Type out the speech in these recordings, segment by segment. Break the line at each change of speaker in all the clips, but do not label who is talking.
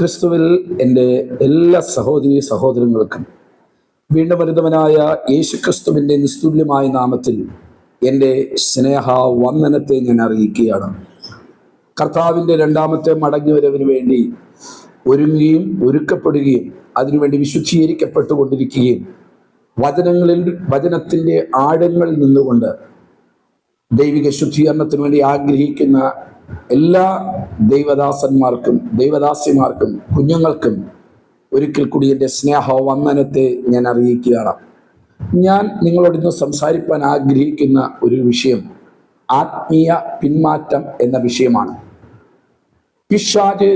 ക്രിസ്തുവിൽ എൻ്റെ എല്ലാ സഹോദരി സഹോദരങ്ങൾക്കും വീണ്ടും വരുന്നവനായ യേശുക്രിസ്തുവിൻ്റെ നിസ്തുല്യമായ നാമത്തിൽ എൻ്റെ സ്നേഹ വന്ദനത്തെ ഞാൻ അറിയിക്കുകയാണ്. കർത്താവിൻ്റെ രണ്ടാമത്തെ മടങ്ങിവരവിന് വേണ്ടി ഒരുങ്ങുകയും ഒരുക്കപ്പെടുകയും അതിനുവേണ്ടി വിശുദ്ധീകരിക്കപ്പെട്ടുകൊണ്ടിരിക്കുകയും വചനത്തിൻ്റെ ആഴങ്ങളിൽ നിന്നുകൊണ്ട് ദൈവിക ശുദ്ധീകരണത്തിന് വേണ്ടി ആഗ്രഹിക്കുന്ന എല്ലാ ദൈവദാസന്മാർക്കും ദൈവദാസിമാർക്കും കുഞ്ഞുങ്ങൾക്കും ഒരിക്കൽ കൂടി എൻ്റെ സ്നേഹ വന്ദനത്തെ ഞാൻ അറിയിക്കുകയാണ്. ഞാൻ നിങ്ങളോട് ഇന്ന് സംസാരിക്കാൻ ആഗ്രഹിക്കുന്ന ഒരു വിഷയം ആത്മീയ പിന്മാറ്റം എന്ന വിഷയമാണ്. പിശാച്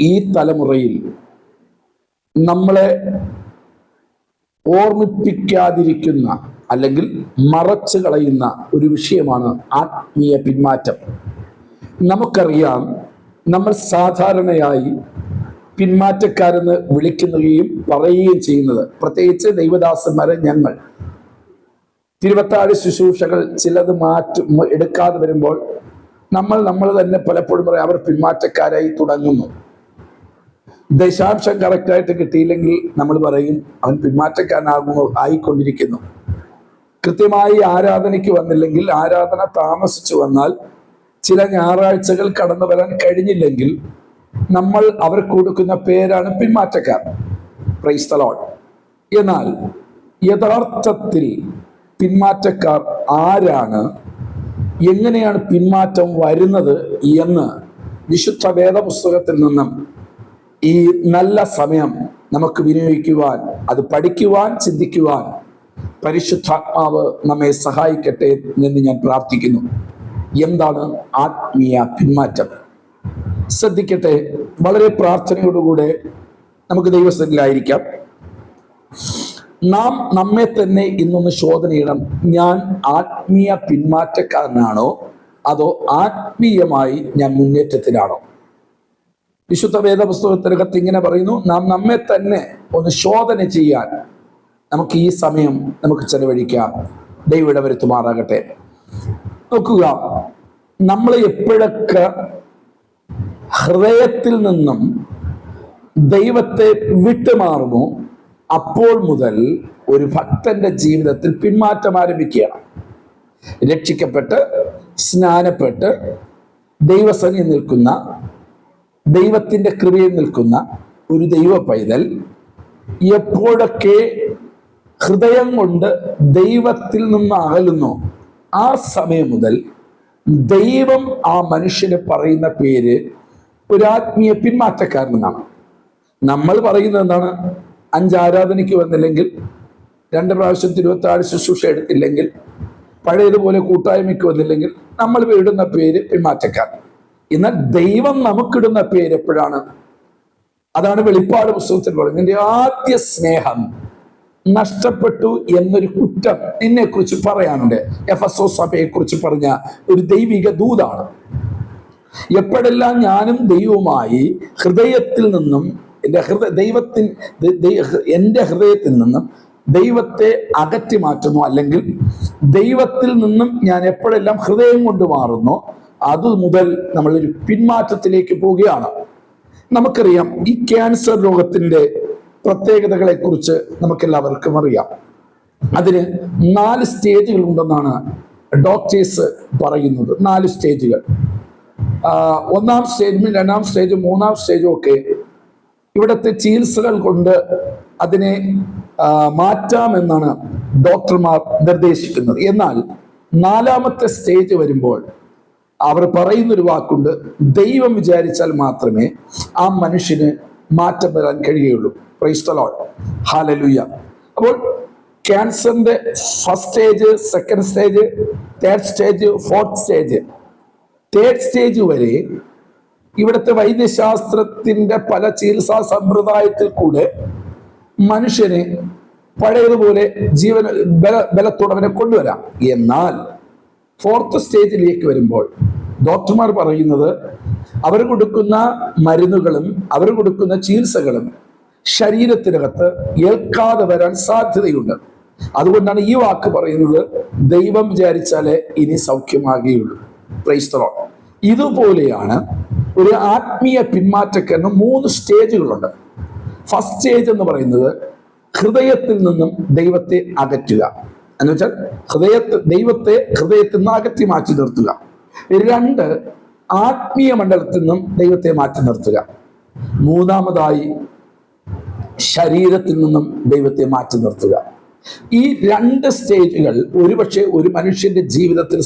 ഈ തലമുറയിൽ നമ്മളെ ഓർമ്മിപ്പിക്കാതിരിക്കുന്ന അല്ലെങ്കിൽ മറച്ചു കളയുന്ന ഒരു വിഷയമാണ് ആത്മീയ പിന്മാറ്റം. നമുക്കറിയാം, നമ്മൾ സാധാരണയായി പിന്മാറ്റക്കാരെന്ന് വിളിക്കുകയും പറയുകയും ചെയ്യുന്നത്, പ്രത്യേകിച്ച് ദൈവദാസന്മാരെ ഞങ്ങൾ തിരുവത്താഴ് ശുശ്രൂഷകൾ ചിലത് എടുക്കാതെ വരുമ്പോൾ നമ്മൾ തന്നെ പലപ്പോഴും പറയും അവർ പിന്മാറ്റക്കാരായി തുടങ്ങുന്നു. ദശാംശം കറക്റ്റായിട്ട് കിട്ടിയില്ലെങ്കിൽ നമ്മൾ പറയും അവൻ ആയിക്കൊണ്ടിരിക്കുന്നു. കൃത്യമായി ആരാധനയ്ക്ക് വന്നില്ലെങ്കിൽ, ആരാധന താമസിച്ചു വന്നാൽ, ചില ഞായറാഴ്ചകൾ കടന്നു വരാൻ കഴിഞ്ഞില്ലെങ്കിൽ നമ്മൾ അവർക്ക് കൊടുക്കുന്ന പേരാണ് പിന്മാറ്റക്കാർ. Price the Lord. എന്നാൽ യഥാർത്ഥത്തിൽ പിന്മാറ്റക്കാർ ആരാണ്, എങ്ങനെയാണ് പിന്മാറ്റം വരുന്നത് എന്ന് വിശുദ്ധ വേദപുസ്തകത്തിൽ നിന്നും ഈ നല്ല സമയം നമുക്ക് വിനിയോഗിക്കുവാൻ, അത് പഠിക്കുവാൻ, ചിന്തിക്കുവാൻ പരിശുദ്ധാത്മാവ് നമ്മെ സഹായിക്കട്ടെ എന്ന് ഞാൻ പ്രാർത്ഥിക്കുന്നു. എന്താണ് ആത്മീയ പിന്മാറ്റം? ശ്രദ്ധിക്കട്ടെ, വളരെ പ്രാർത്ഥനയോടുകൂടെ നമുക്ക് ദൈവസന്നിധിയിലായിരിക്കാം. നാം നമ്മെ തന്നെ ഇന്നൊന്ന് ശോധന ചെയ്യണം. ഞാൻ ആത്മീയ പിന്മാറ്റക്കാരനാണോ അതോ ആത്മീയമായി ഞാൻ മുന്നേറ്റത്തിലാണോ? വിശുദ്ധ വേദപുസ്തകത്തിനകത്ത് ഇങ്ങനെ പറയുന്നു, നാം നമ്മെ തന്നെ ഒന്ന് ശോധന ചെയ്യാൻ നമുക്ക് ഈ സമയം നമുക്ക് ചെലവഴിക്കാം. ദൈവം ഇടവരുത്തുമാറാകട്ടെ. നോക്കുക, നമ്മൾ എപ്പോഴൊക്കെ ഹൃദയത്തിൽ നിന്നും ദൈവത്തെ വിട്ടുമാറുമോ അപ്പോൾ മുതൽ ഒരു ഭക്തന്റെ ജീവിതത്തിൽ പിന്മാറ്റം ആരംഭിക്കുകയാണ്. രക്ഷിക്കപ്പെട്ട് സ്നാനപ്പെട്ട് ദൈവസന്നിധിയിൽ നിൽക്കുന്ന, ദൈവത്തിൻ്റെ കൃപയിൽ നിൽക്കുന്ന ഒരു ദൈവ പൈതൽ എപ്പോഴൊക്കെ ഹൃദയം കൊണ്ട് ദൈവത്തിൽ നിന്ന് അകലുന്നു, ആ സമയം മുതൽ ദൈവം ആ മനുഷ്യന് പറയുന്ന പേര് ഒരു ആത്മീയ പിന്മാറ്റക്കാരനെന്നാണ്. നമ്മൾ പറയുന്നത് എന്താണ്? 5 ആരാധനയ്ക്ക് വന്നില്ലെങ്കിൽ, 2 പ്രാവശ്യം തിരുവത്താഴ് ശുശ്രൂഷ എടുത്തില്ലെങ്കിൽ, പഴയതുപോലെ കൂട്ടായ്മയ്ക്ക് വന്നില്ലെങ്കിൽ നമ്മൾ ഇടുന്ന പേര് പിന്മാറ്റക്കാരൻ. എന്നാൽ ദൈവം നമുക്കിടുന്ന പേര് എപ്പോഴാണ്? അതാണ് വെളിപ്പാട് പുസ്തകത്തിൽ പറയുന്നത്, നിന്റെ ആദ്യ സ്നേഹം നഷ്ടപ്പെട്ടു എന്നൊരു കുറ്റം നിന്നെ കുറിച്ച് പറയാനുണ്ട്. എഫെസോസ് സഭയെ കുറിച്ച് പറഞ്ഞ ഒരു ദൈവിക ദൂതാണ്. എപ്പോഴെല്ലാം ഞാനും ദൈവവുമായി ഹൃദയത്തിൽ നിന്നും എൻ്റെ ഹൃദയത്തിൽ നിന്നും ദൈവത്തെ അകറ്റി മാറ്റുന്നു, അല്ലെങ്കിൽ ദൈവത്തിൽ നിന്നും ഞാൻ എപ്പോഴെല്ലാം ഹൃദയം കൊണ്ട് മാറുന്നു, അത് മുതൽ നമ്മളൊരു പിന്മാറ്റത്തിലേക്ക് പോവുകയാണ്. നമുക്കറിയാം, ഈ ക്യാൻസർ രോഗത്തിൻ്റെ പ്രത്യേകതകളെ കുറിച്ച് നമുക്കെല്ലാവർക്കും അറിയാം. അതിന് 4 സ്റ്റേജുകൾ ഉണ്ടെന്നാണ് ഡോക്ടേഴ്സ് പറയുന്നത്. 4 സ്റ്റേജുകൾ. 1-ാം സ്റ്റേജും 2-ാം സ്റ്റേജും 3-ാം സ്റ്റേജും ഒക്കെ ഇവിടുത്തെ ചികിത്സകൾ കൊണ്ട് അതിനെ മാറ്റാമെന്നാണ് ഡോക്ടർമാർ നിർദ്ദേശിക്കുന്നത്. എന്നാൽ 4-ാമത്തെ സ്റ്റേജ് വരുമ്പോൾ അവർ പറയുന്നൊരു വാക്കുണ്ട്, ദൈവം വിചാരിച്ചാൽ മാത്രമേ ആ മനുഷ്യന് മാറ്റം വരാൻ കഴിയുള്ളൂ. Price the Lord. ഹല്ലേലൂയ. അപ്പോൾ ക്യാൻസറിന്റെ 1st stage, 2nd stage, 3rd stage, 4th stage, 3rd stage വരെ ഇവിടുത്തെ വൈദ്യശാസ്ത്രത്തിന്റെ പല ചികിത്സാ സമ്പ്രദായത്തിൽ കൂടെ മനുഷ്യനെ പഴയതുപോലെ ബലത്തോടവനെ കൊണ്ടുവരാം. എന്നാൽ 4th സ്റ്റേജിലേക്ക് വരുമ്പോൾ ഡോക്ടർമാർ പറയുന്നത് അവർ കൊടുക്കുന്ന മരുന്നുകളും അവർ കൊടുക്കുന്ന ചികിത്സകളും ശരീരത്തിനകത്ത് ഏൽക്കാതെ വരാൻ സാധ്യതയുണ്ട്. അതുകൊണ്ടാണ് ഈ വാക്ക് പറയുന്നത്, ദൈവം വിചാരിച്ചാലേ ഇനി സൗഖ്യമാകുകയുള്ളൂ. Price the Lord. ഇതുപോലെയാണ് ഒരു ആത്മീയ പിന്മാറ്റക്കാരന് 3 സ്റ്റേജുകളുണ്ട്. ഫസ്റ്റ് സ്റ്റേജ് എന്ന് പറയുന്നത് ഹൃദയത്തിൽ നിന്നും ദൈവത്തെ അകറ്റുക എന്ന് വെച്ചാൽ ദൈവത്തെ ഹൃദയത്തിൽ നിന്ന് അകറ്റി മാറ്റി നിർത്തുക. 2, ആത്മീയ മണ്ഡലത്തിൽ നിന്നും ദൈവത്തെ മാറ്റി നിർത്തുക. 3-മതായി ശരീരത്തിൽ നിന്നും ദൈവത്തെ മാറ്റി നിർത്തുക. ഈ 2 സ്റ്റേജുകൾ ഒരുപക്ഷെ ഒരു മനുഷ്യന്റെ ജീവിതത്തിൽ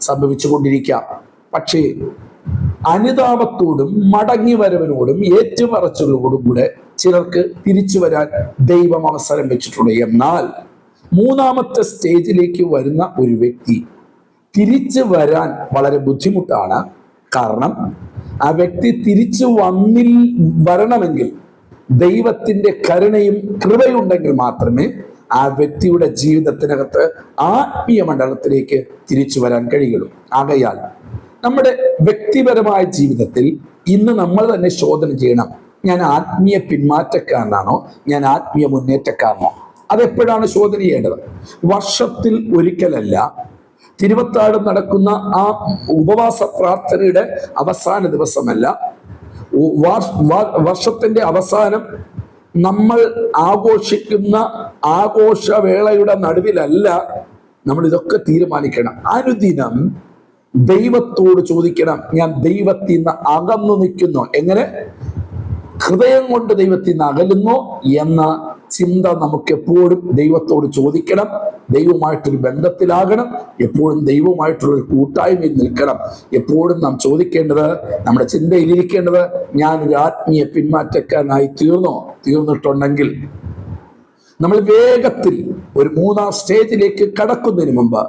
സംഭവിച്ചുകൊണ്ടിരിക്കാം. പക്ഷേ അനുതാപത്തോടും മടങ്ങി വരവിനോടും ഏറ്റുപറച്ചിലോടും കൂടെ ചിലർക്ക് തിരിച്ചു വരാൻ ദൈവം അവസരം വെച്ചിട്ടുണ്ട്. എന്നാൽ 3-മത്തെ സ്റ്റേജിലേക്ക് വരുന്ന ഒരു വ്യക്തി തിരിച്ചു വരാൻ വളരെ ബുദ്ധിമുട്ടാണ്. കാരണം ആ വ്യക്തി തിരിച്ചു വരണമെങ്കിൽ ദൈവത്തിന്റെ കരുണയും കൃപയുണ്ടെങ്കിൽ മാത്രമേ ആ വ്യക്തിയുടെ ജീവിതത്തിനകത്ത് ആത്മീയ മണ്ഡലത്തിലേക്ക് തിരിച്ചു വരാൻ കഴിയുള്ളൂ. ആകയാൽ നമ്മുടെ വ്യക്തിപരമായ ജീവിതത്തിൽ ഇന്ന് നമ്മൾ തന്നെ ശോധന ചെയ്യണം. ഞാൻ ആത്മീയ പിന്മാറ്റക്കാരനാണോ, ഞാൻ ആത്മീയ മുന്നേറ്റക്കാരനോ? അതെപ്പോഴാണ് ശോധന ചെയ്യേണ്ടത്? വർഷത്തിൽ ഒരിക്കലല്ല. തിരുവത്താഴ് നടക്കുന്ന ആ ഉപവാസ പ്രാർത്ഥനയുടെ അവസാന ദിവസമല്ല, വർഷത്തിന്റെ അവസാനം നമ്മൾ ആഘോഷിക്കുന്ന ആഘോഷവേളയുടെ നടുവിലല്ല നമ്മൾ ഇതൊക്കെ തീരുമാനിക്കണം. അനുദിനം ദൈവത്തോട് ചോദിക്കണം, ഞാൻ ദൈവത്തിൽ നിന്ന് അകന്നു നിൽക്കുന്നു. എങ്ങനെ? ഹൃദയം കൊണ്ട് ദൈവത്തിൽ നിന്ന് അകലുന്നു എന്ന ചിന്ത നമുക്ക് എപ്പോഴും ദൈവത്തോട് ചോദിക്കണം. ദൈവമായിട്ടൊരു ബന്ധത്തിലാകണം. എപ്പോഴും ദൈവമായിട്ടുള്ളൊരു കൂട്ടായ്മയിൽ നിൽക്കണം. എപ്പോഴും നാം ചോദിക്കേണ്ടത്, നമ്മുടെ ചിന്തയിലിരിക്കേണ്ടത്, ഞാനൊരു ആത്മീയ പിന്മാറ്റക്കാരനായി തീർന്നിട്ടുണ്ടെങ്കിൽ നമ്മൾ വേഗത്തിൽ ഒരു 3-ാം സ്റ്റേജിലേക്ക് കടക്കുന്നതിന് മുമ്പ്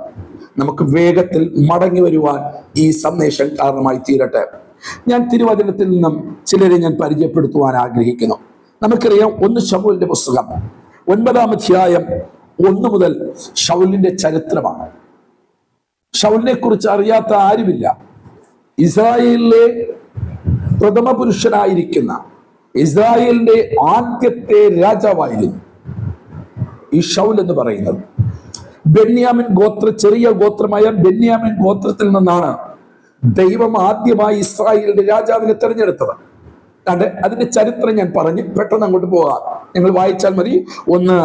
നമുക്ക് വേഗത്തിൽ മടങ്ങി വരുവാൻ ഈ സന്ദേശം കാരണമായി തീരട്ടെ. ഞാൻ തിരുവചനത്തിൽ നിന്നും ചിലരെ ഞാൻ പരിചയപ്പെടുത്തുവാൻ ആഗ്രഹിക്കുന്നു. നമുക്കറിയാം, 1 ശമൂവേലിന്റെ പുസ്തകം 9-ാം അധ്യായം 1 മുതൽ ശൗലിന്റെ ചരിത്രമാണ്. ശൗലിനെ കുറിച്ച് അറിയാത്ത ആരുമില്ല. ഇസ്രായേലിലെ പ്രഥമ പുരുഷനായിരിക്കുന്ന ഇസ്രായേലിന്റെ ആദ്യത്തെ രാജാവായിരുന്നു ഈ ശൗൽ എന്ന് പറയുന്നത്. ബെന്യാമിൻ ചെറിയ ഗോത്രമായ ബെന്യാമിൻ ഗോത്രത്തിൽ നിന്നാണ് ദൈവം ആദ്യമായി ഇസ്രായേലിന്റെ രാജാവിനെ തെരഞ്ഞെടുത്തത്. അതിന്റെ ചരിത്രം ഞാൻ പറഞ്ഞ് പെട്ടെന്ന് അങ്ങോട്ട് പോകാം. നിങ്ങൾ വായിച്ചാൽ മതി. 1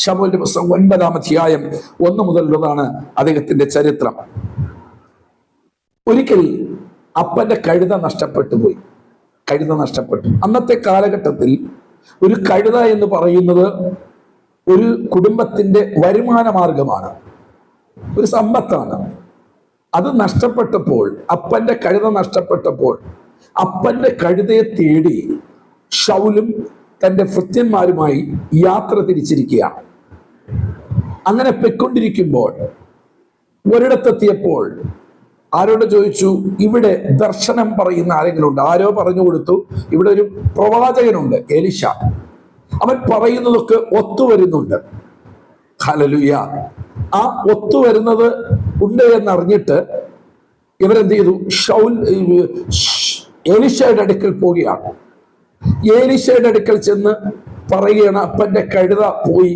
ശമൂവേലിന്റെ പുസ്തകം 9-ാം അധ്യായം 1 മുതലുള്ളതാണ് അദ്ദേഹത്തിന്റെ ചരിത്രം. ഒരിക്കൽ അപ്പന്റെ കഴുത നഷ്ടപ്പെട്ടു. അന്നത്തെ കാലഘട്ടത്തിൽ ഒരു കഴുത എന്ന് പറയുന്നത് ഒരു കുടുംബത്തിന്റെ വരുമാന മാർഗമാണ്, ഒരു സമ്പത്താണ്. അത് നഷ്ടപ്പെട്ടപ്പോൾ, അപ്പന്റെ കഴുത നഷ്ടപ്പെട്ടപ്പോൾ, അപ്പന്റെ കഴുതയെ തേടി ശൗലും തന്റെ ഭൃത്യന്മാരുമായി യാത്ര തിരിച്ചിരിക്കുകയാണ്. അങ്ങനെ പൊയ്ക്കൊണ്ടിരിക്കുമ്പോൾ ഒരിടത്തെത്തിയപ്പോൾ ആരോട് ചോദിച്ചു, ഇവിടെ ദർശനം പറയുന്ന ആരെങ്കിലും ഉണ്ട്? ആരോ പറഞ്ഞു കൊടുത്തു, ഇവിടെ ഒരു പ്രവാചകനുണ്ട്, എലീശ. അവൻ പറയുന്നതൊക്കെ ഒത്തുവരുന്നുണ്ട്. ഹല്ലേലൂയ. ആ ഒത്തുവരുന്നത് ഉണ്ട് എന്നറിഞ്ഞിട്ട് ഇവരെന്ത് ചെയ്തു? എലീശയുടെ അടുക്കൽ പോവുകയാണ്. എലീശയുടെ അടുക്കൽ ചെന്ന് പറയുകയാണ്, അപ്പന്റെ കഴുത പോയി,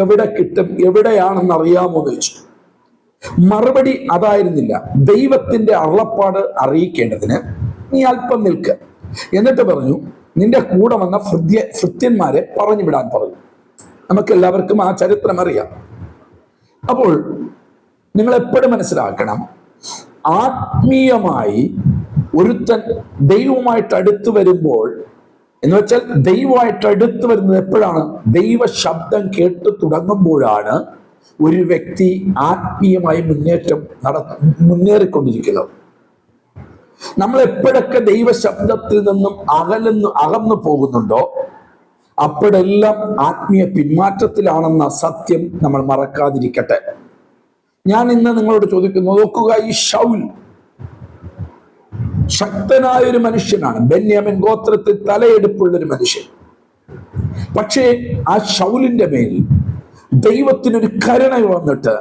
എവിടെ കിട്ടും, എവിടെയാണെന്ന് അറിയാമോ എന്ന് ചോദിച്ചു. മറുപടി അതായിരുന്നില്ല. ദൈവത്തിന്റെ അരുളപ്പാട് അറിയിക്കേണ്ടതിന് നീ അല്പം നിൽക്ക്. എന്നിട്ട് പറഞ്ഞു, നിന്റെ കൂടെ വന്ന ഭൃത്യന്മാരെ പറഞ്ഞു വിടാൻ പറഞ്ഞു. നമുക്ക് എല്ലാവർക്കും ആ ചരിത്രം അറിയാം. അപ്പോൾ നിങ്ങൾ എപ്പോഴും മനസ്സിലാക്കണം, ആത്മീയമായി ഒരുത്തൻ ദൈവവുമായിട്ട് അടുത്ത് വരുമ്പോൾ, എന്ന് വെച്ചാൽ ദൈവമായിട്ട് അടുത്ത് വരുന്നത് എപ്പോഴാണ്? ദൈവ ശബ്ദം കേട്ട് തുടങ്ങുമ്പോഴാണ് ഒരു വ്യക്തി ആത്മീയമായി മുന്നേറിക്കൊണ്ടിരിക്കുന്നത്. നമ്മൾ എപ്പോഴൊക്കെ ദൈവശബ്ദത്തിൽ നിന്നും അകന്നു പോകുന്നുണ്ടോ അപ്പോഴെല്ലാം ആത്മീയ പിന്മാറ്റത്തിലാണെന്ന സത്യം നമ്മൾ മറക്കാതിരിക്കട്ടെ. ഞാൻ ഇന്ന് നിങ്ങളോട് ചോദിക്കുന്നു, നോക്കുക, ഈ ശൗൽ ശക്തനായ ഒരു മനുഷ്യനാണ്, ബെന്യാമിൻ ഗോത്രത്തിൽ തലയെടുപ്പുള്ളൊരു മനുഷ്യൻ. പക്ഷേ ആ ശൗലിന്റെ മേൽ ദൈവത്തിനൊരു കരുണ വന്നിട്ട്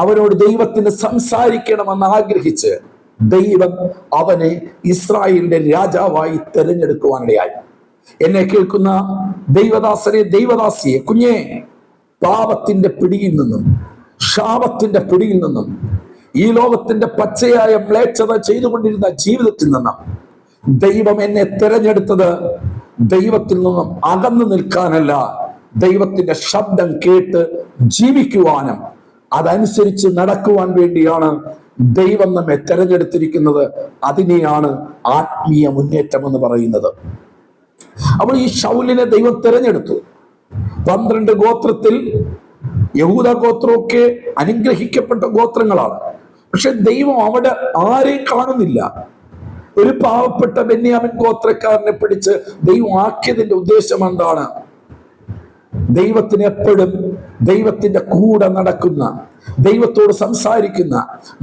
അവനോട് ദൈവത്തിന് സംസാരിക്കണമെന്ന് ആഗ്രഹിച്ച് ദൈവം അവനെ ഇസ്രായേലിന്റെ രാജാവായി തെരഞ്ഞെടുക്കുവാനിടയായി. എന്നെ കേൾക്കുന്ന ദൈവദാസനെ, ദൈവദാസിയെ, കുഞ്ഞെ, പാപത്തിന്റെ പിടിയിൽ നിന്നും ശാപത്തിന്റെ പിടിയിൽ നിന്നും ഈ ലോകത്തിന്റെ പച്ചയായ മ്ലേച്ഛത ചെയ്തുകൊണ്ടിരുന്ന ജീവിതത്തിൽ നിന്നും ദൈവം എന്നെ തിരഞ്ഞെടുത്തത് ദൈവത്തിൽ നിന്നും അകന്നു നിൽക്കാനല്ല, ദൈവത്തിന്റെ ശബ്ദം കേട്ട് ജീവിക്കുവാനും അതനുസരിച്ച് നടക്കുവാൻ വേണ്ടിയാണ് ദൈവം നമ്മെ തിരഞ്ഞെടുത്തിരിക്കുന്നത്. അതിനെയാണ് ആത്മീയ മുന്നേറ്റം എന്ന് പറയുന്നത്. അപ്പോൾ ഈ ശൗലിനെ ദൈവം തിരഞ്ഞെടുത്തു. 12 ഗോത്രത്തിൽ യഹൂദ ഗോത്രമൊക്കെ അനുഗ്രഹിക്കപ്പെട്ട ഗോത്രങ്ങളാണ്. പക്ഷെ ദൈവം അവിടെ ആരെയും കാണുന്നില്ല. ഒരു പാവപ്പെട്ട ബെന്യാമിൻ ഗോത്രക്കാരനെ പിടിച്ച് ദൈവം ആക്കിയതിന്റെ ഉദ്ദേശം എന്താണ്? ദൈവത്തിന് എപ്പോഴും ദൈവത്തിന്റെ കൂടെ നടക്കുന്ന, ദൈവത്തോട് സംസാരിക്കുന്ന,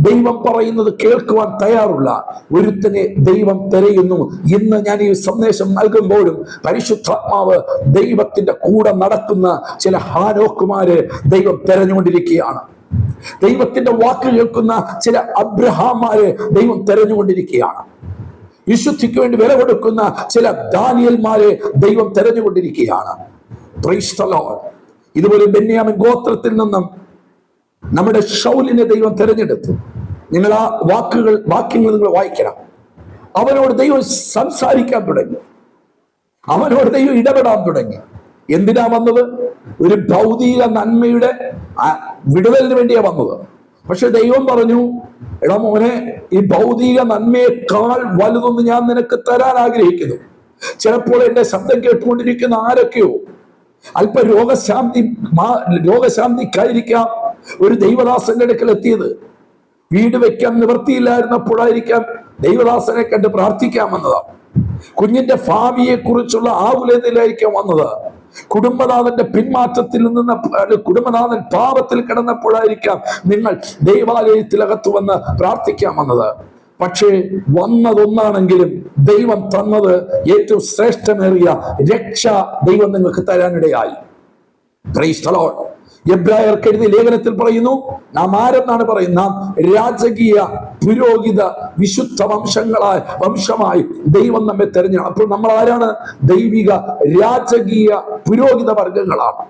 ദൈവം പറയുന്നത് കേൾക്കുവാൻ തയ്യാറുള്ള ഒരുത്തനെ ദൈവം തിരയുന്നു. ഇന്ന് ഞാൻ ഈ സന്ദേശം നൽകുമ്പോഴും പരിശുദ്ധാത്മാവ് ദൈവത്തിന്റെ കൂടെ നടക്കുന്ന ചില ഹാനോക്കുമാരെ ദൈവം തെരഞ്ഞുകൊണ്ടിരിക്കുകയാണ്. ദൈവത്തിന്റെ വാക്ക് കേൾക്കുന്ന ചില അബ്രഹാമാരെ ദൈവം തെരഞ്ഞുകൊണ്ടിരിക്കുകയാണ്. വിശുദ്ധിക്ക് വേണ്ടി വില കൊടുക്കുന്ന ചില ദാനിയേൽമാരെ ദൈവം തെരഞ്ഞുകൊണ്ടിരിക്കുകയാണ്. Price the Lord. ഇതുപോലെ ബെന്യാമിൻ ഗോത്രത്തിൽ നിന്നും നമ്മുടെ ശൗലിനെ ദൈവം തെരഞ്ഞെടുത്തു. നിങ്ങൾ ആ വാക്യങ്ങൾ നിങ്ങൾ വായിക്കണം. അവനോട് ദൈവം സംസാരിക്കാൻ തുടങ്ങി, അവനോട് ദൈവം ഇടപെടാൻ തുടങ്ങി. എന്തിനാ വന്നത്? ഒരു ഭൗതിക നന്മയുടെ വിടുതലിന് വേണ്ടിയാ വന്നത്. പക്ഷെ ദൈവം പറഞ്ഞു, എടാ മോനെ, ഈ ഭൗതിക നന്മയെക്കാൾ വലുതൊന്ന് ഞാൻ നിനക്ക് തരാൻ ആഗ്രഹിക്കുന്നു. ചിലപ്പോൾ എന്റെ ശബ്ദം കേട്ടുകൊണ്ടിരിക്കുന്ന ആരൊക്കെയോ അല്പ രോഗശാന്തിക്കായിരിക്കാം ഒരു ദൈവദാസന്റെ അടുക്കൽ എത്തിയത്. വീട് വെക്കാൻ നിവൃത്തിയില്ലായിരുന്നപ്പോഴായിരിക്കാം ദൈവദാസനെ കണ്ട് പ്രാർത്ഥിക്കാൻ വന്നതാണ്. കുഞ്ഞിന്റെ ഭാവിയെ കുറിച്ചുള്ള ആകുലതയിലായിരിക്കാം വന്നത്. കുടുംബനാഥന്റെ പിന്മാറ്റത്തിൽ നിന്ന് കുടുംബനാഥൻ പാപത്തിൽ കിടന്നപ്പോഴായിരിക്കാം നിങ്ങൾ ദൈവാലയത്തിലകത്ത് വന്ന് പ്രാർത്ഥിക്കാൻ വന്നത്. പക്ഷേ വന്നതൊന്നാണെങ്കിലും ദൈവം തന്നത് ഏറ്റവും ശ്രേഷ്ഠമേറിയ രക്ഷ ദൈവം നിങ്ങൾക്ക് തരാനിടയായി. Praise the Lord. എബ്രായർക്ക് എഴുതിയ ലേഖനത്തിൽ പറയുന്നു, നാം ആരെന്നാണ് പറയുന്നത്? നാം രാജകീയ പുരോഹിത വിശുദ്ധ വംശമായി ദൈവം നമ്മെ തെരഞ്ഞെടുക്കും. അപ്പോൾ നമ്മൾ ആരാണ്? ദൈവിക രാജകീയ പുരോഹിത വർഗങ്ങളാണ്.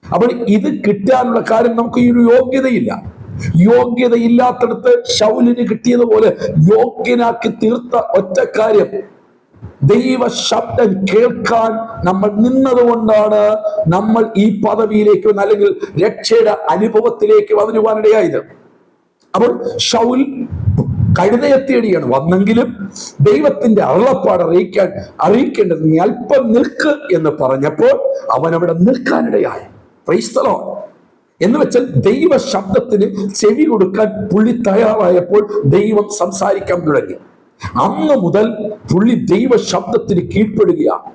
അപ്പോൾ ഇത് കിട്ടാനുള്ള കാര്യം നമുക്ക് ഈ ഒരു യോഗ്യതയില്ല. യോഗ്യതയില്ലാത്തടത്ത് ശൗലിന് കിട്ടിയതുപോലെ യോഗ്യനാക്കി തീർത്ത ഒറ്റ കാര്യം, ദൈവ ശബ്ദം കേൾക്കാൻ നമ്മൾ നിന്നതുകൊണ്ടാണ് നമ്മൾ ഈ പദവിയിലേക്ക് അല്ലെങ്കിൽ രക്ഷയുടെ അനുഭവത്തിലേക്ക് വരുവാനിടയായത്. അപ്പോൾ ശൗൽ കഴുതയെ തേടിയാണ് വന്നെങ്കിലും ദൈവത്തിന്റെ അരുളപ്പാട് അറിയിക്കേണ്ടത് നീ അല്പം നിൽക്ക് എന്ന് പറഞ്ഞപ്പോൾ അവൻ അവിടെ നിൽക്കാനിടയായി. Price the Lord. എന്ന് വെച്ചാൽ ദൈവ ശബ്ദത്തിന് ചെവി കൊടുക്കാൻ പുള്ളി തയ്യാറായപ്പോൾ ദൈവം സംസാരിക്കാൻ തുടങ്ങി. അന്ന് മുതൽ പുള്ളി ദൈവ ശബ്ദത്തിന് കീഴ്പ്പെടുകയാണ്.